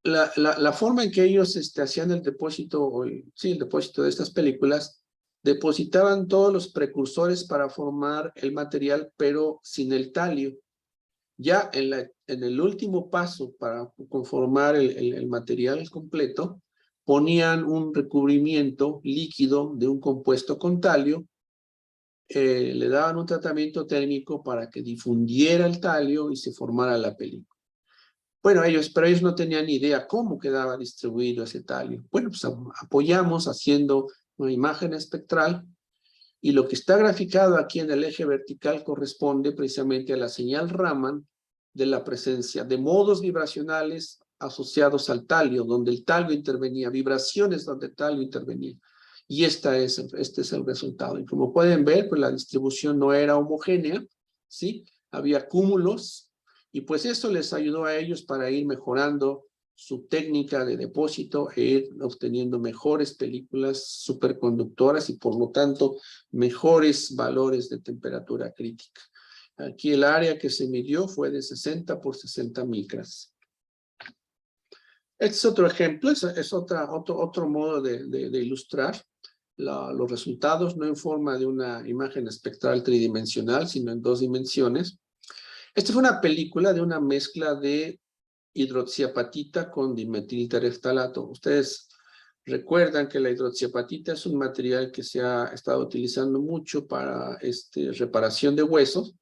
La forma en que ellos hacían el depósito, el depósito de estas películas, depositaban todos los precursores para formar el material, pero sin el talio. Ya en el último paso para conformar el material completo, ponían un recubrimiento líquido de un compuesto con talio, le daban un tratamiento térmico para que difundiera el talio y se formara la película. Bueno, pero ellos no tenían ni idea cómo quedaba distribuido ese talio. Bueno, pues apoyamos haciendo una imagen espectral, y lo que está graficado aquí en el eje vertical corresponde precisamente a la señal Raman de la presencia de modos vibracionales asociados al talio, donde el talio intervenía, vibraciones donde el talio intervenía. Y este es el resultado. Y como pueden ver, pues la distribución no era homogénea, ¿sí? Había cúmulos, y pues eso les ayudó a ellos para ir mejorando su técnica de depósito e ir obteniendo mejores películas superconductoras y por lo tanto mejores valores de temperatura crítica. Aquí el área que se midió fue de 60 por 60 micras. Este es otro ejemplo, es otro modo de ilustrar los resultados, no en forma de una imagen espectral tridimensional, sino en 2 dimensiones. Esta fue una película de una mezcla de hidroxiapatita con dimetiltereftalato. Ustedes recuerdan que la hidroxiapatita es un material que se ha estado utilizando mucho para reparación de huesos,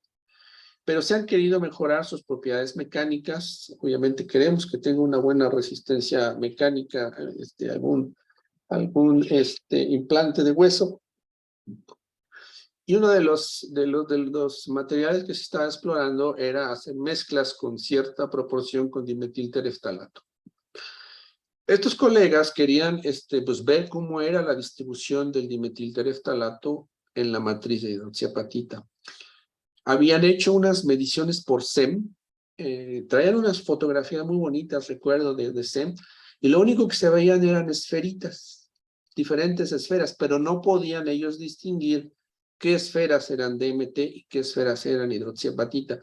pero se han querido mejorar sus propiedades mecánicas. Obviamente queremos que tenga una buena resistencia mecánica, algún implante de hueso. Y uno de los materiales que se estaba explorando era hacer mezclas con cierta proporción con dimetiltereftalato. Estos colegas querían pues ver cómo era la distribución del dimetiltereftalato en la matriz de hidroxiapatita. Habían hecho unas mediciones por SEM, traían unas fotografías muy bonitas, recuerdo, de SEM, y lo único que se veían eran esferitas, diferentes esferas, pero no podían ellos distinguir qué esferas eran DMT y qué esferas eran hidroxiapatita.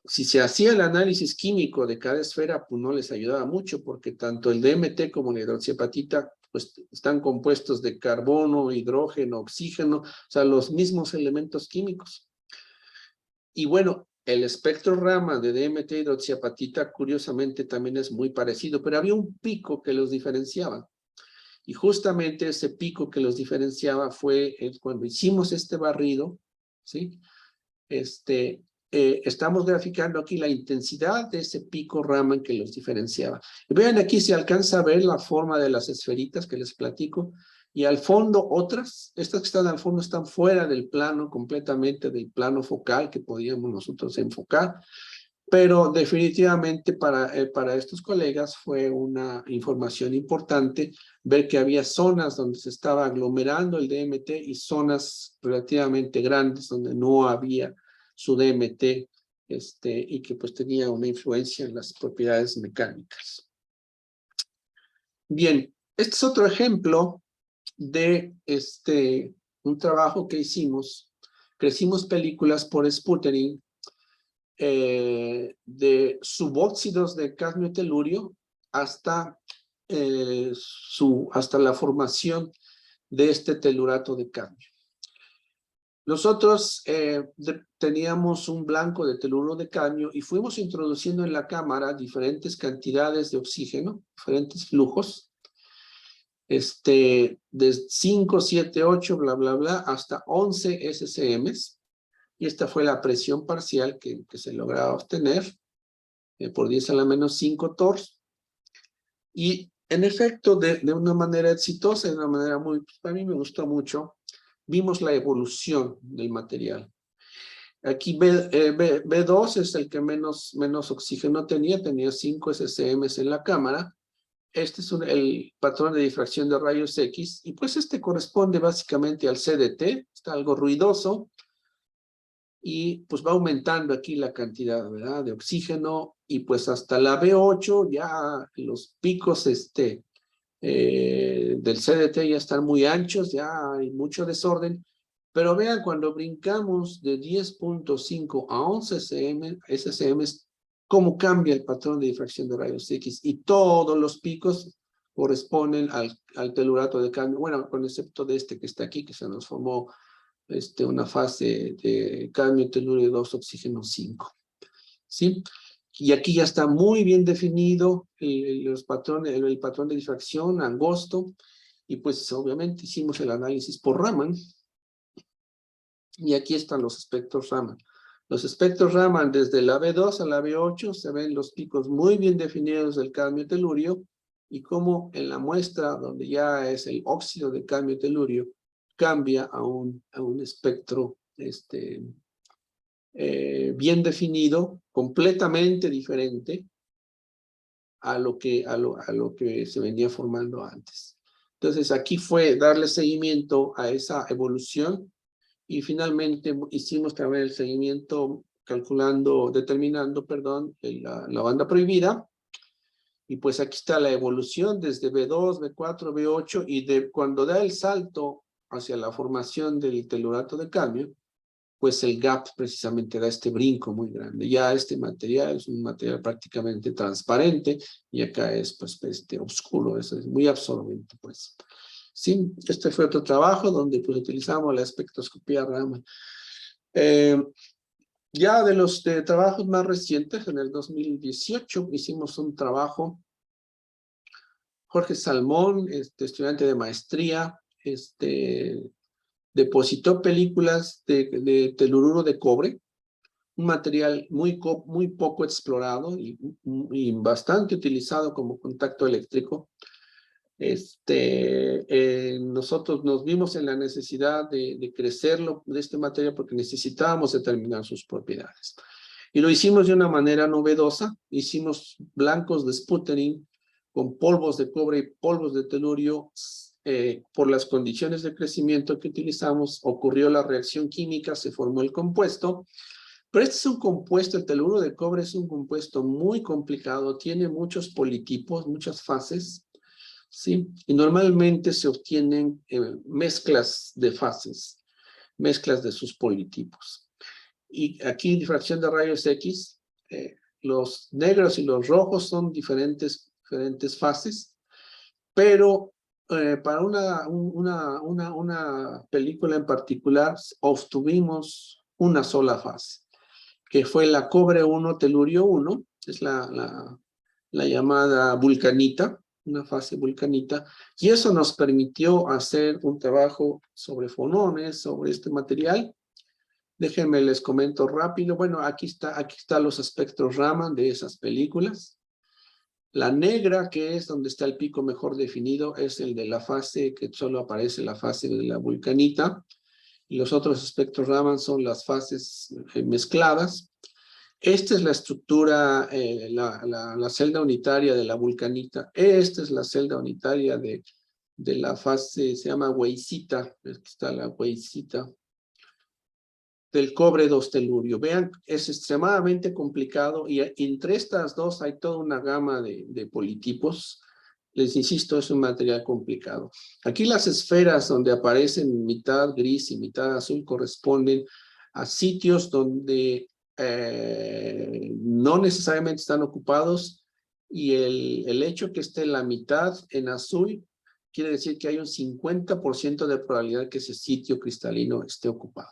Si se hacía el análisis químico de cada esfera, pues no les ayudaba mucho, porque tanto el DMT como la hidroxiapatita pues están compuestos de carbono, hidrógeno, oxígeno, o sea, los mismos elementos químicos. Y bueno, el espectro Raman de DMT y hidroxiapatita curiosamente también es muy parecido, pero había un pico que los diferenciaba. Y justamente ese pico que los diferenciaba fue cuando hicimos este barrido, ¿sí? Estamos graficando aquí la intensidad de ese pico Raman que los diferenciaba. Y vean, aquí se alcanza a ver la forma de las esferitas que les platico, y al fondo otras, estas que están al fondo están fuera del plano, completamente del plano focal que podíamos nosotros enfocar, pero definitivamente para estos colegas fue una información importante ver que había zonas donde se estaba aglomerando el DMT y zonas relativamente grandes donde no había su DMT, y que pues tenía una influencia en las propiedades mecánicas. Bien, Este es otro ejemplo de un trabajo que hicimos. Crecimos películas por sputtering de subóxidos de cadmio telurio hasta, hasta la formación de este telurato de cadmio. Nosotros teníamos un blanco de teluro de cadmio y fuimos introduciendo en la cámara diferentes cantidades de oxígeno, diferentes flujos, de 5, 7, 8, bla, bla, bla, hasta 11 SCMs. Y esta fue la presión parcial que se lograba obtener por 10 a la menos 5 torrs. Y en efecto, de una manera exitosa, de una manera muy, a mí me gustó mucho, vimos la evolución del material. Aquí B2 es el que menos oxígeno tenía 5 SCMs en la cámara. Este es el patrón de difracción de rayos X, y pues este corresponde básicamente al CDT, está algo ruidoso, y pues va aumentando aquí la cantidad, ¿verdad?, de oxígeno, y pues hasta la B8 ya los picos del CDT ya están muy anchos, ya hay mucho desorden, pero vean, cuando brincamos de 10.5 a 11 SCM, cómo cambia el patrón de difracción de rayos X, y todos los picos corresponden al telurato de cadmio, bueno, con excepto de este que está aquí, que se nos formó una fase de cadmio telurio 2, oxígeno 5, ¿sí? Y aquí ya está muy bien definido el patrón de difracción angosto, y pues obviamente hicimos el análisis por Raman, y aquí están los espectros Raman. Los espectros Raman desde la B2 a la B8 se ven los picos muy bien definidos del cadmio telurio, y como en la muestra donde ya es el óxido de cadmio telurio cambia a un espectro bien definido, completamente diferente a lo que se venía formando antes. Entonces aquí fue darle seguimiento a esa evolución, y finalmente hicimos también el seguimiento determinando, la banda prohibida, y pues aquí está la evolución desde B2, B4, B8, y cuando da el salto hacia la formación del telurato de cadmio, pues el gap precisamente da este brinco muy grande. Ya este material es un material prácticamente transparente, y acá es pues oscuro, eso es muy absorbente, pues. Sí, este fue otro trabajo donde pues utilizamos la espectroscopía Raman. Ya de los trabajos más recientes, en el 2018 hicimos un trabajo. Jorge Salmón, estudiante de maestría, depositó películas de telururo de cobre, un material muy poco explorado y bastante utilizado como contacto eléctrico. Nosotros nos vimos en la necesidad de crecerlo de este material porque necesitábamos determinar sus propiedades. Y lo hicimos de una manera novedosa. Hicimos blancos de sputtering con polvos de cobre y polvos de telurio. Por las condiciones de crecimiento que utilizamos, ocurrió la reacción química, se formó el compuesto. Pero este es un compuesto, el teluro de cobre es un compuesto muy complicado, tiene muchos politipos, muchas fases, ¿sí? Y normalmente se obtienen mezclas de fases, mezclas de sus politipos. Y aquí difracción de rayos X, los negros y los rojos son diferentes fases, pero para una película en particular obtuvimos una sola fase, que fue la cobre 1 telurio 1, es la llamada vulcanita, una fase vulcanita, y eso nos permitió hacer un trabajo sobre fonones, sobre este material. Déjenme les comento rápido. Bueno, aquí están los espectros Raman de esas películas. La negra, que es donde está el pico mejor definido, es el de la fase que solo aparece la fase de la vulcanita, y los otros espectros Raman son las fases mezcladas. Esta es la estructura, la celda unitaria de la vulcanita. Esta es la celda unitaria de la fase, se llama huesita. Aquí está la huesita del cobre 2 telurio. Vean, es extremadamente complicado, y entre estas dos hay toda una gama de politipos Les insisto, es un material complicado. Aquí las esferas donde aparecen mitad gris y mitad azul corresponden a sitios donde no necesariamente están ocupados, y el hecho que esté la mitad en azul quiere decir que hay un 50% de probabilidad que ese sitio cristalino esté ocupado.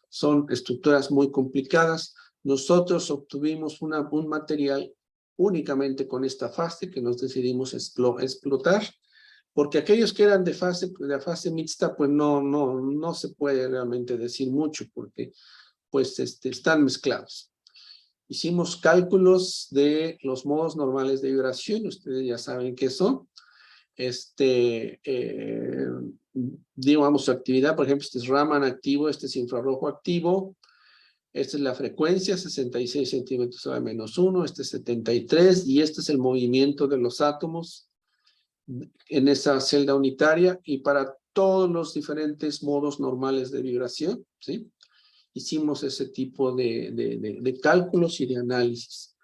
Son estructuras muy complicadas. Nosotros obtuvimos un material únicamente con esta fase que nos decidimos explotar, porque aquellos que eran de fase mixta, pues no se puede realmente decir mucho, porque pues están mezclados. Hicimos cálculos de los modos normales de vibración, ustedes ya saben qué son. Digamos su actividad, por ejemplo, este es Raman activo, este es infrarrojo activo, esta es la frecuencia, 66 centímetros a menos 1, este es 73, y este es el movimiento de los átomos en esa celda unitaria, y para todos los diferentes modos normales de vibración, ¿sí? Hicimos ese tipo de cálculos y de análisis.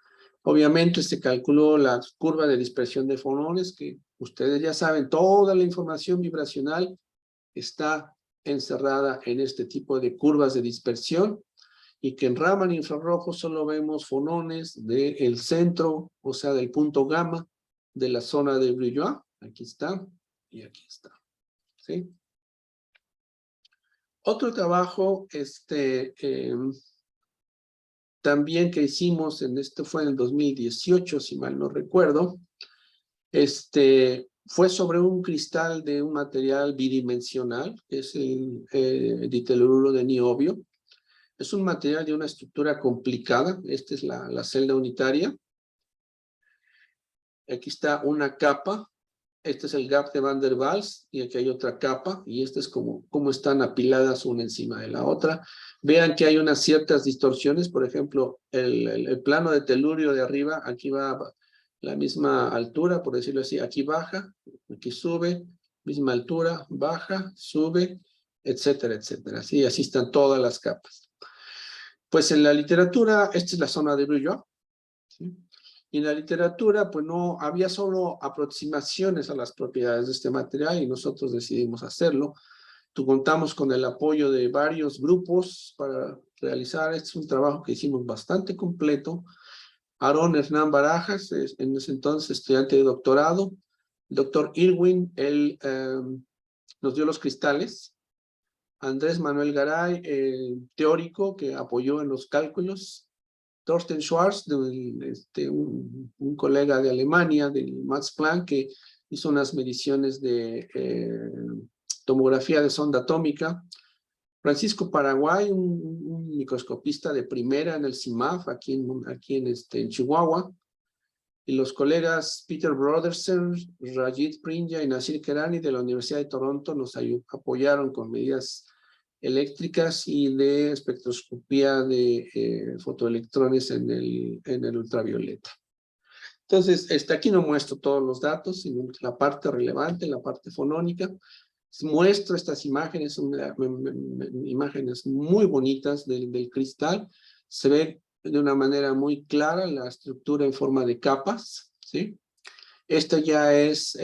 Obviamente se calculó la curva de dispersión de fonones, que ustedes ya saben, toda la información vibracional está encerrada en este tipo de curvas de dispersión, y que en Raman infrarrojo solo vemos fonones del centro, o sea, del punto gamma de la zona de Brillouin. Aquí está y aquí está, ¿sí? Otro trabajo también que hicimos, fue en el 2018, si mal no recuerdo, fue sobre un cristal de un material bidimensional, que es el ditelururo de niobio. Es un material de una estructura complicada. Esta es la celda unitaria. Aquí está una capa. Este es el gap de Van der Waals, y aquí hay otra capa, y esta es como están apiladas una encima de la otra. Vean que hay unas ciertas distorsiones. Por ejemplo, el plano de telurio de arriba, aquí va a la misma altura, por decirlo así, aquí baja, aquí sube, misma altura, baja, sube, etcétera, etcétera. Así están todas las capas. Pues en la literatura, esta es la zona de Brillouin, ¿sí? Y en la literatura, pues no había solo aproximaciones a las propiedades de este material, y nosotros decidimos hacerlo. Contamos con el apoyo de varios grupos para realizar. Este es un trabajo que hicimos bastante completo. Aarón Hernán Barajas, en ese entonces estudiante de doctorado. El doctor Irwin, él nos dio los cristales. Andrés Manuel Garay, teórico que apoyó en los cálculos. Thorsten Schwarz, un colega de Alemania, del Max Planck, que hizo unas mediciones de tomografía de sonda atómica. Francisco Paraguay, un microscopista de primera en el CIMAF, aquí en Chihuahua. Y los colegas Peter Brodersen, Rajit Prinja y Nasir Kerani de la Universidad de Toronto nos apoyaron con medidas eléctricas y de espectroscopía de fotoelectrones en el ultravioleta. Entonces, aquí no muestro todos los datos, sino la parte relevante, la parte fonónica. Muestro estas imágenes, son imágenes muy bonitas del cristal. Se ve de una manera muy clara la estructura en forma de capas, ¿sí? Esta ya es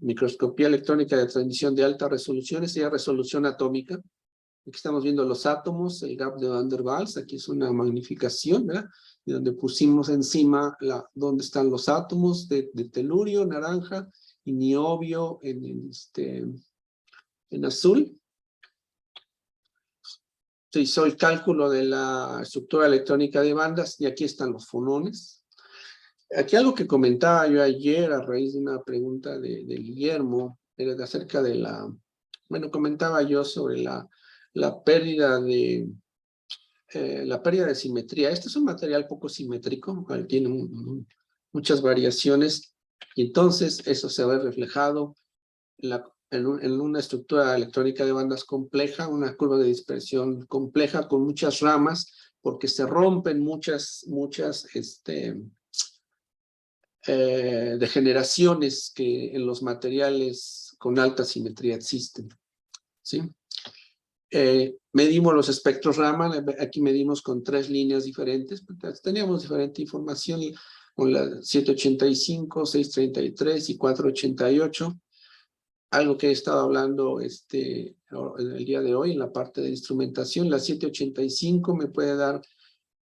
microscopía electrónica de transmisión de alta resolución, esta ya es resolución atómica. Aquí estamos viendo los átomos, el gap de Van der Waals. Aquí es una magnificación, ¿verdad? Y donde pusimos encima donde están los átomos de telurio, naranja, y niobio en azul. Se hizo el cálculo de la estructura electrónica de bandas, y aquí están los fonones. Aquí algo que comentaba yo ayer a raíz de una pregunta de Guillermo, era acerca de comentaba yo sobre la pérdida de simetría. Este es un material poco simétrico, tiene muchas variaciones, y entonces eso se ve reflejado en una estructura electrónica de bandas compleja, una curva de dispersión compleja con muchas ramas, porque se rompen muchas degeneraciones que en los materiales con alta simetría existen, ¿sí? Medimos los espectros Raman. Aquí medimos con 3 líneas diferentes, teníamos diferente información. con la 785, 633 y 488. Algo que he estado hablando en el día de hoy en la parte de instrumentación. La 785 me puede dar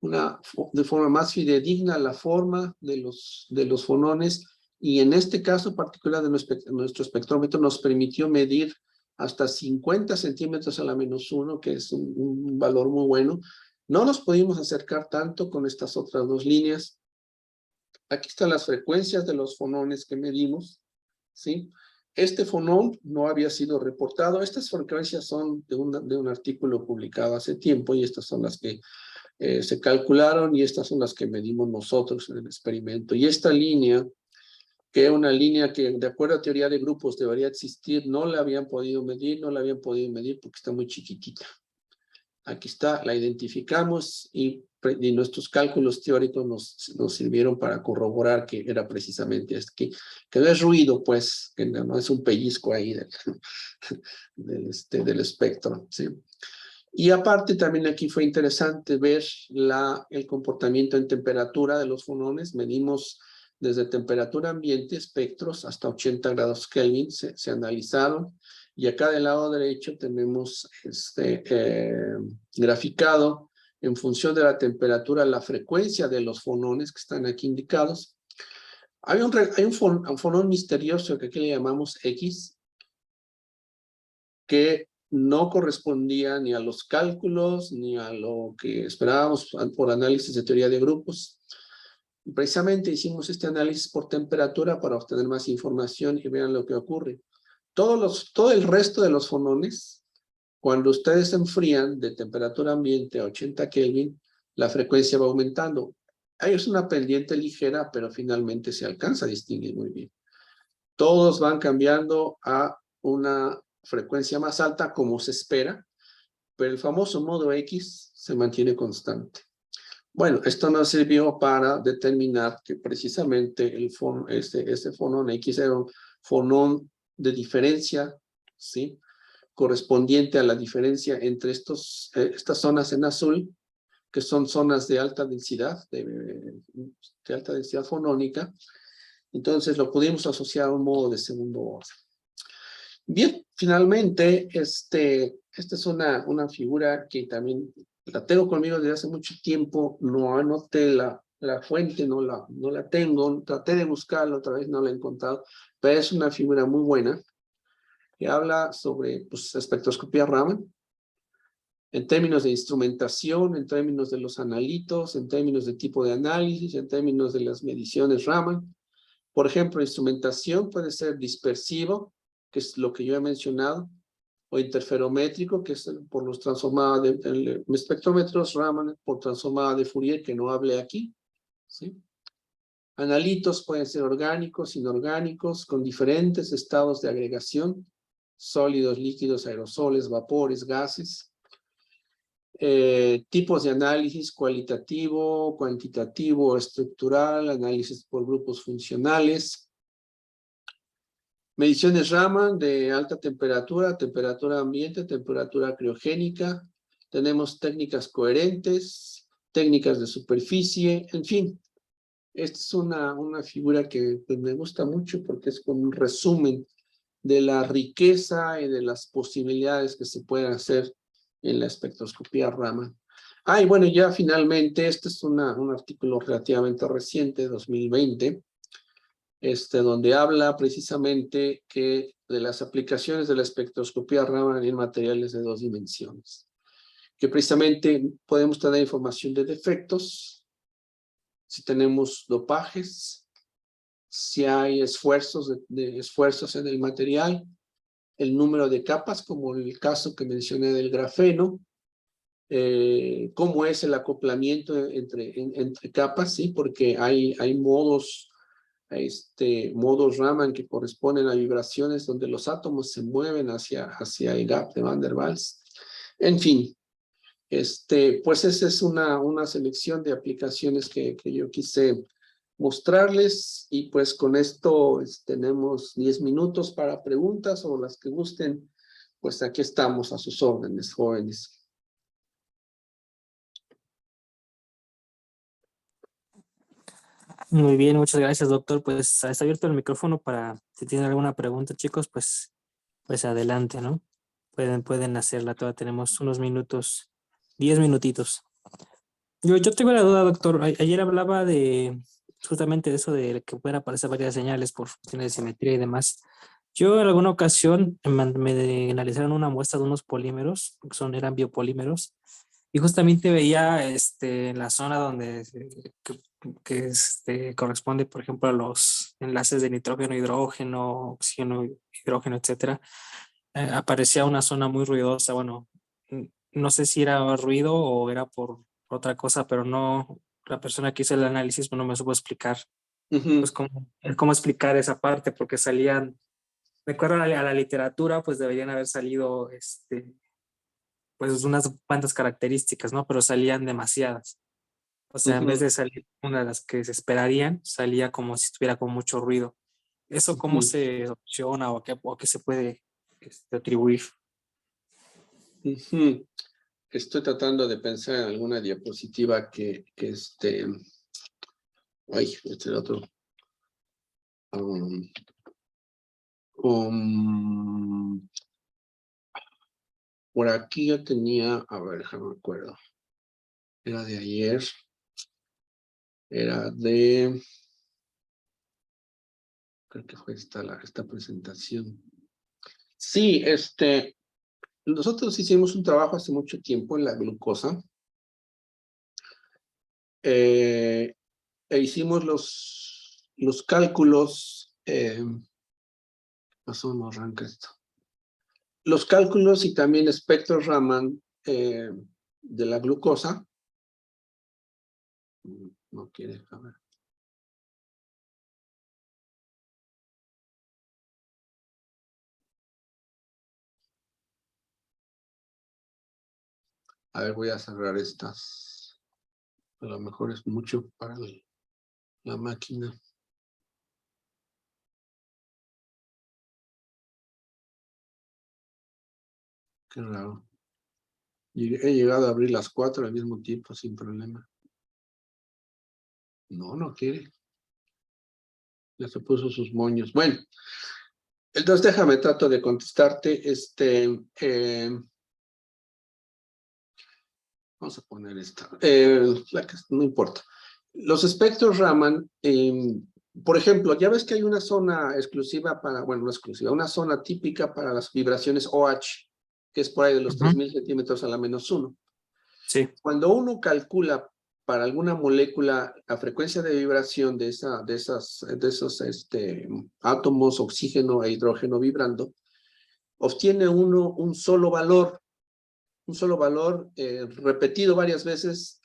de forma más fidedigna la forma de los fonones, y en este caso particular de nuestro espectrómetro nos permitió medir hasta 50 centímetros a la -1, que es un valor muy bueno. No nos pudimos acercar tanto con estas otras dos líneas. Aquí están las frecuencias de los fonones que medimos, ¿sí? Este fonón no había sido reportado. Estas frecuencias son de un artículo publicado hace tiempo, y estas son las que se calcularon, y estas son las que medimos nosotros en el experimento. Y esta línea, que es una línea que de acuerdo a teoría de grupos debería existir, no la habían podido medir porque está muy chiquitita. Aquí está, la identificamos, y nuestros cálculos teóricos nos sirvieron para corroborar que era precisamente que no es ruido, pues, que no es un pellizco ahí del espectro, ¿sí? Y aparte también aquí fue interesante ver el comportamiento en temperatura de los fonones. Medimos desde temperatura ambiente, espectros, hasta 80 grados Kelvin, se analizaron. Y acá del lado derecho tenemos graficado en función de la temperatura la frecuencia de los fonones que están aquí indicados. Hay un fonón misterioso que aquí le llamamos X, que no correspondía ni a los cálculos ni a lo que esperábamos por análisis de teoría de grupos. Y precisamente hicimos este análisis por temperatura para obtener más información, y vean lo que ocurre. Todo el resto de los fonones, cuando ustedes se enfrían de temperatura ambiente a 80 Kelvin, la frecuencia va aumentando. Ahí es una pendiente ligera, pero finalmente se alcanza a distinguir muy bien. Todos van cambiando a una frecuencia más alta, como se espera, pero el famoso modo X se mantiene constante. Bueno, esto nos sirvió para determinar que precisamente este fonón X era un fonón de diferencia, ¿sí? Correspondiente a la diferencia entre estas zonas en azul, que son zonas de alta densidad, de alta densidad fonónica. Entonces lo pudimos asociar a un modo de segundo orden. Bien, finalmente, esta es una figura que también la tengo conmigo desde hace mucho tiempo. No anoté la fuente, no la tengo. Traté de buscarla otra vez, no la he encontrado, pero es una figura muy buena que habla sobre espectroscopía Raman, en términos de instrumentación, en términos de los analitos, en términos de tipo de análisis, en términos de las mediciones Raman. Por ejemplo, instrumentación puede ser dispersivo, que es lo que yo he mencionado, o interferométrico, que es por los transformados de espectrómetros Raman por transformada de Fourier, que no hablé aquí, ¿sí? Analitos pueden ser orgánicos, inorgánicos, con diferentes estados de agregación, sólidos, líquidos, aerosoles, vapores, gases. Tipos de análisis: cualitativo, cuantitativo, estructural, análisis por grupos funcionales. Mediciones Raman de alta temperatura, temperatura ambiente, temperatura criogénica. Tenemos técnicas coherentes, técnicas de superficie, en fin. Esta es una figura que me gusta mucho porque es como un resumen de la riqueza y de las posibilidades que se pueden hacer en la espectroscopía Raman. Y bueno, ya finalmente, este es un artículo relativamente reciente, 2020, donde habla precisamente de las aplicaciones de la espectroscopía Raman en materiales de 2 dimensiones. Que precisamente podemos tener información de defectos, si tenemos dopajes, si hay esfuerzos en el material, el número de capas, como el caso que mencioné del grafeno, cómo es el acoplamiento entre capas, ¿sí? Porque hay modos Raman que corresponden a vibraciones donde los átomos se mueven hacia el gap de Van der Waals. En fin, pues esa es una selección de aplicaciones que yo quise mostrarles, y pues con esto tenemos 10 minutos para preguntas o las que gusten. Pues aquí estamos a sus órdenes, jóvenes. Muy bien, muchas gracias, doctor. Pues está abierto el micrófono para si tienen alguna pregunta, chicos, pues adelante, ¿no? Pueden hacerla. Todavía tenemos unos minutos, 10 minutitos. Yo tengo la duda, doctor. Ayer hablaba de justamente de eso de que pueden aparecer varias señales por cuestiones de simetría y demás. Yo en alguna ocasión me analizaron una muestra de unos polímeros, eran biopolímeros, y justamente veía en la zona donde que corresponde, por ejemplo, a los enlaces de nitrógeno, hidrógeno, oxígeno, hidrógeno, etcétera, aparecía una zona muy ruidosa. Bueno, no sé si era ruido o era por otra cosa, pero no, la persona que hizo el análisis no me supo explicar, pues Ujú, cómo explicar esa parte, porque salían, de acuerdo a la literatura, pues deberían haber salido, pues unas cuantas características, ¿no? Pero salían demasiadas. O sea, en vez ujú, de salir una de las que se esperarían, salía como si estuviera con mucho ruido. ¿Eso cómo ujú, se opciona o qué se puede atribuir? ujú. Estoy tratando de pensar en alguna diapositiva ay, este era otro. um, um, por aquí yo tenía, a ver, déjame me acuerdo. Era de ayer, era de, creo que fue esta presentación. Sí, nosotros hicimos un trabajo hace mucho tiempo en la glucosa. E hicimos los cálculos, pasó, no arranca esto. Los cálculos y también espectros Raman de la glucosa. No quiere, a ver. A ver, voy a cerrar estas. A lo mejor es mucho para la máquina. Qué raro. He llegado a abrir las 4 al mismo tiempo sin problema. No, no quiere. Ya se puso sus moños. Bueno, entonces déjame, trato de contestarte. Vamos a poner esta. No importa. Los espectros Raman, por ejemplo, ya ves que hay una zona exclusiva para, bueno, no exclusiva, una zona típica para las vibraciones OH, que es por ahí de los Ujú. 3000 centímetros a la -1. Sí. Cuando uno calcula para alguna molécula la frecuencia de vibración de esos átomos, oxígeno e hidrógeno vibrando, obtiene uno un solo valor repetido varias veces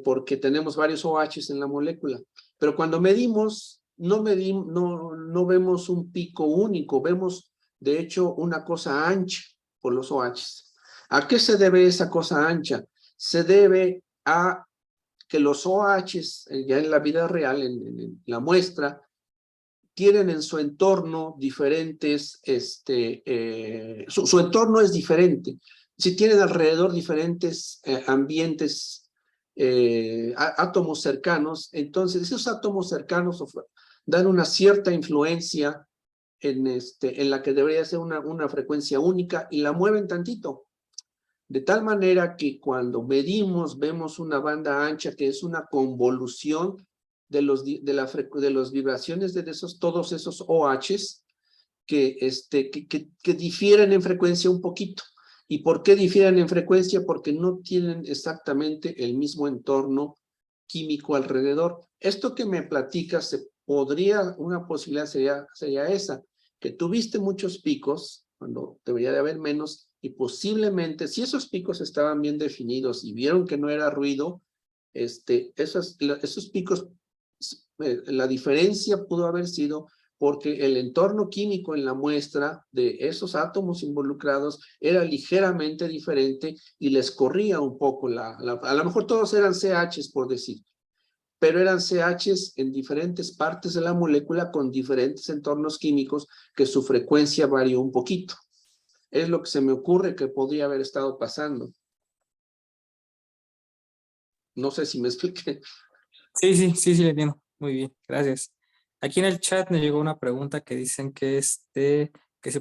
porque tenemos varios OHs en la molécula. Pero cuando medimos, no vemos un pico único, vemos de hecho una cosa ancha por los OHs. ¿A qué se debe esa cosa ancha? Se debe a que los OHs, ya en la vida real, en la muestra, tienen en su entorno diferentes, su entorno es diferente. Si tienen alrededor diferentes ambientes, átomos cercanos, entonces esos átomos cercanos dan una cierta influencia en la que debería ser una frecuencia única y la mueven tantito. De tal manera que cuando medimos, vemos una banda ancha que es una convolución de las vibraciones de todos esos OHs que difieren en frecuencia un poquito. ¿Y por qué difieren en frecuencia? Porque no tienen exactamente el mismo entorno químico alrededor. Esto que me platicas, una posibilidad sería esa, que tuviste muchos picos, cuando debería de haber menos, y posiblemente, si esos picos estaban bien definidos y vieron que no era ruido, esos picos, la diferencia pudo haber sido porque el entorno químico en la muestra de esos átomos involucrados era ligeramente diferente y les corría un poco a lo mejor todos eran CHs por decir, pero eran CHs en diferentes partes de la molécula con diferentes entornos químicos que su frecuencia varió un poquito. Es lo que se me ocurre que podría haber estado pasando. No sé si me expliqué. Sí, le entiendo. Muy bien, gracias. Aquí en el chat me llegó una pregunta que dicen que se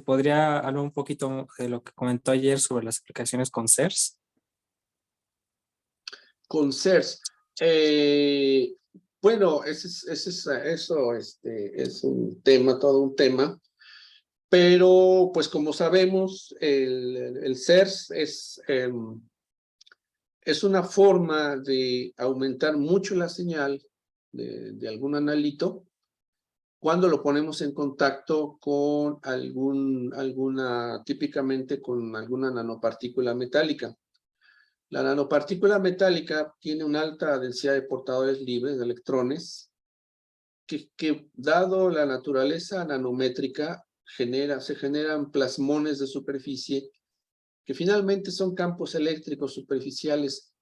podría hablar un poquito de lo que comentó ayer sobre las aplicaciones con CERS. Con CERS. Bueno, eso es un tema, todo un tema, pero pues como sabemos, el CERS es una forma de aumentar mucho la señal de algún analito cuando lo ponemos en contacto con típicamente con alguna nanopartícula metálica. La nanopartícula metálica tiene una alta densidad de portadores libres de electrones que dado la naturaleza nanométrica, se generan plasmones de superficie que finalmente son campos eléctricos superficiales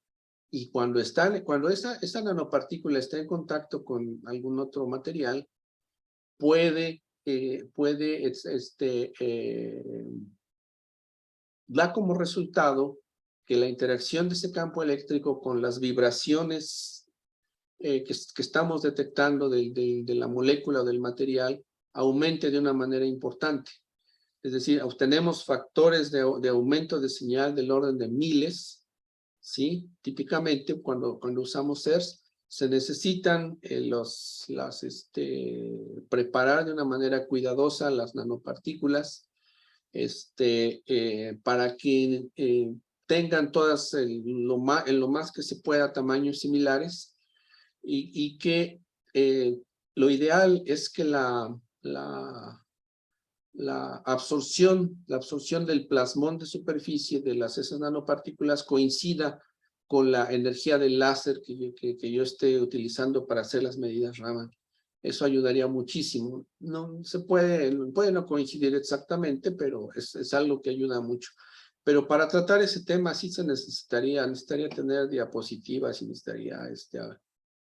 y cuando esa nanopartícula está en contacto con algún otro material, puede da como resultado que la interacción de ese campo eléctrico con las vibraciones que estamos detectando de la molécula o del material aumente de una manera importante. Es decir, obtenemos factores de aumento de señal del orden de miles, ¿sí? Típicamente cuando usamos CERS se necesitan preparar de una manera cuidadosa las nanopartículas para que tengan todas en lo más que se pueda tamaños similares y que lo ideal es que la absorción del plasmón de superficie de esas nanopartículas coincida con la energía del láser que yo esté utilizando para hacer las medidas Raman. Eso ayudaría muchísimo. No se puede no coincidir exactamente, pero es algo que ayuda mucho. Pero para tratar ese tema sí se necesitaría tener diapositivas y necesitaría,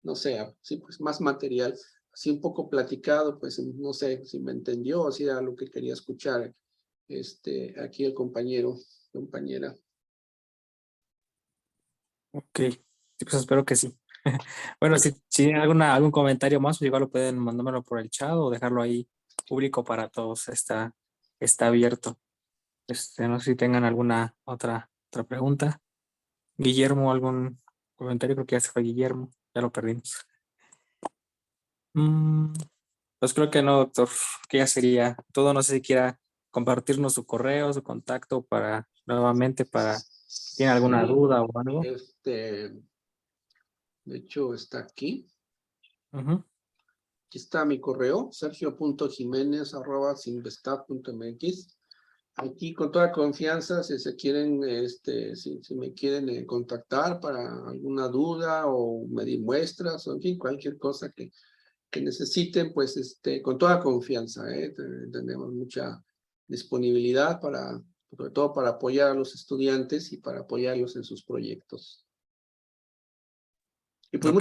no sé, sí, pues más material así un poco platicado, pues no sé si me entendió o si era lo que quería escuchar aquí el compañera. Ok, sí, pues espero que sí. Bueno, si tienen algún comentario más, pues igual lo pueden mandármelo por el chat o dejarlo ahí público para todos. Está abierto. No sé si tengan alguna otra pregunta. Guillermo, ¿algún comentario? Creo que ya se fue Guillermo, ya lo perdimos. Pues creo que no, doctor, que ya sería todo. No sé si quiera compartirnos su correo, su contacto nuevamente ¿tiene alguna Sí, duda o algo? de hecho está aquí. Ujú. Aquí está mi correo, sergio.jimenez@sinvestab.mx. Aquí con toda confianza, si se quieren, si me quieren contactar para alguna duda o medir muestras, o en fin, cualquier cosa que necesiten, pues con toda confianza, tenemos mucha disponibilidad sobre todo para apoyar a los estudiantes y para apoyarlos en sus proyectos. Y pues Ok,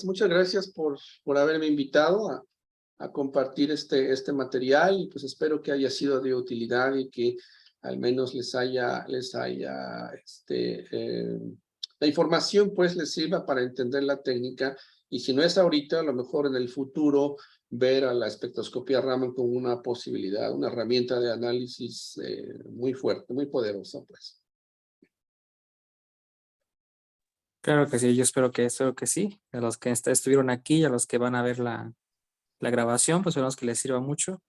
muchas gracias por haberme invitado a compartir este material y pues espero que haya sido de utilidad y que al menos la información pues les sirva para entender la técnica y si no es ahorita, a lo mejor en el futuro ver a la espectroscopia Raman como una posibilidad, una herramienta de análisis muy fuerte, muy poderosa pues. claro que sí, yo espero que sí. A los que estuvieron aquí y a los que van a ver la grabación, pues esperamos que les sirva mucho.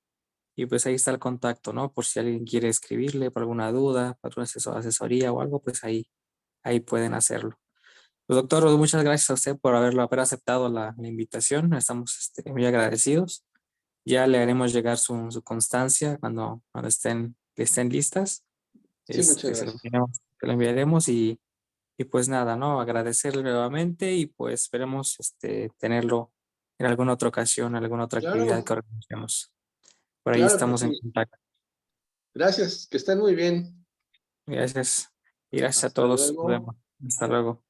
Y pues ahí está el contacto, ¿no? Por si alguien quiere escribirle por alguna duda, para una asesoría o algo, pues ahí pueden hacerlo. Pues doctor, muchas gracias a usted por haber aceptado la invitación. Estamos muy agradecidos. Ya le haremos llegar su constancia cuando estén listas. Sí, muchas gracias. Se lo enviaremos y pues nada, ¿no? Agradecerle nuevamente y pues esperemos tenerlo en alguna otra ocasión, alguna otra actividad que Claro, organizemos. Por ahí claro que estamos en sí. contacto. Gracias, que estén muy bien. Gracias. Y gracias a Hasta todos. Nos luego. vemos. Hasta luego.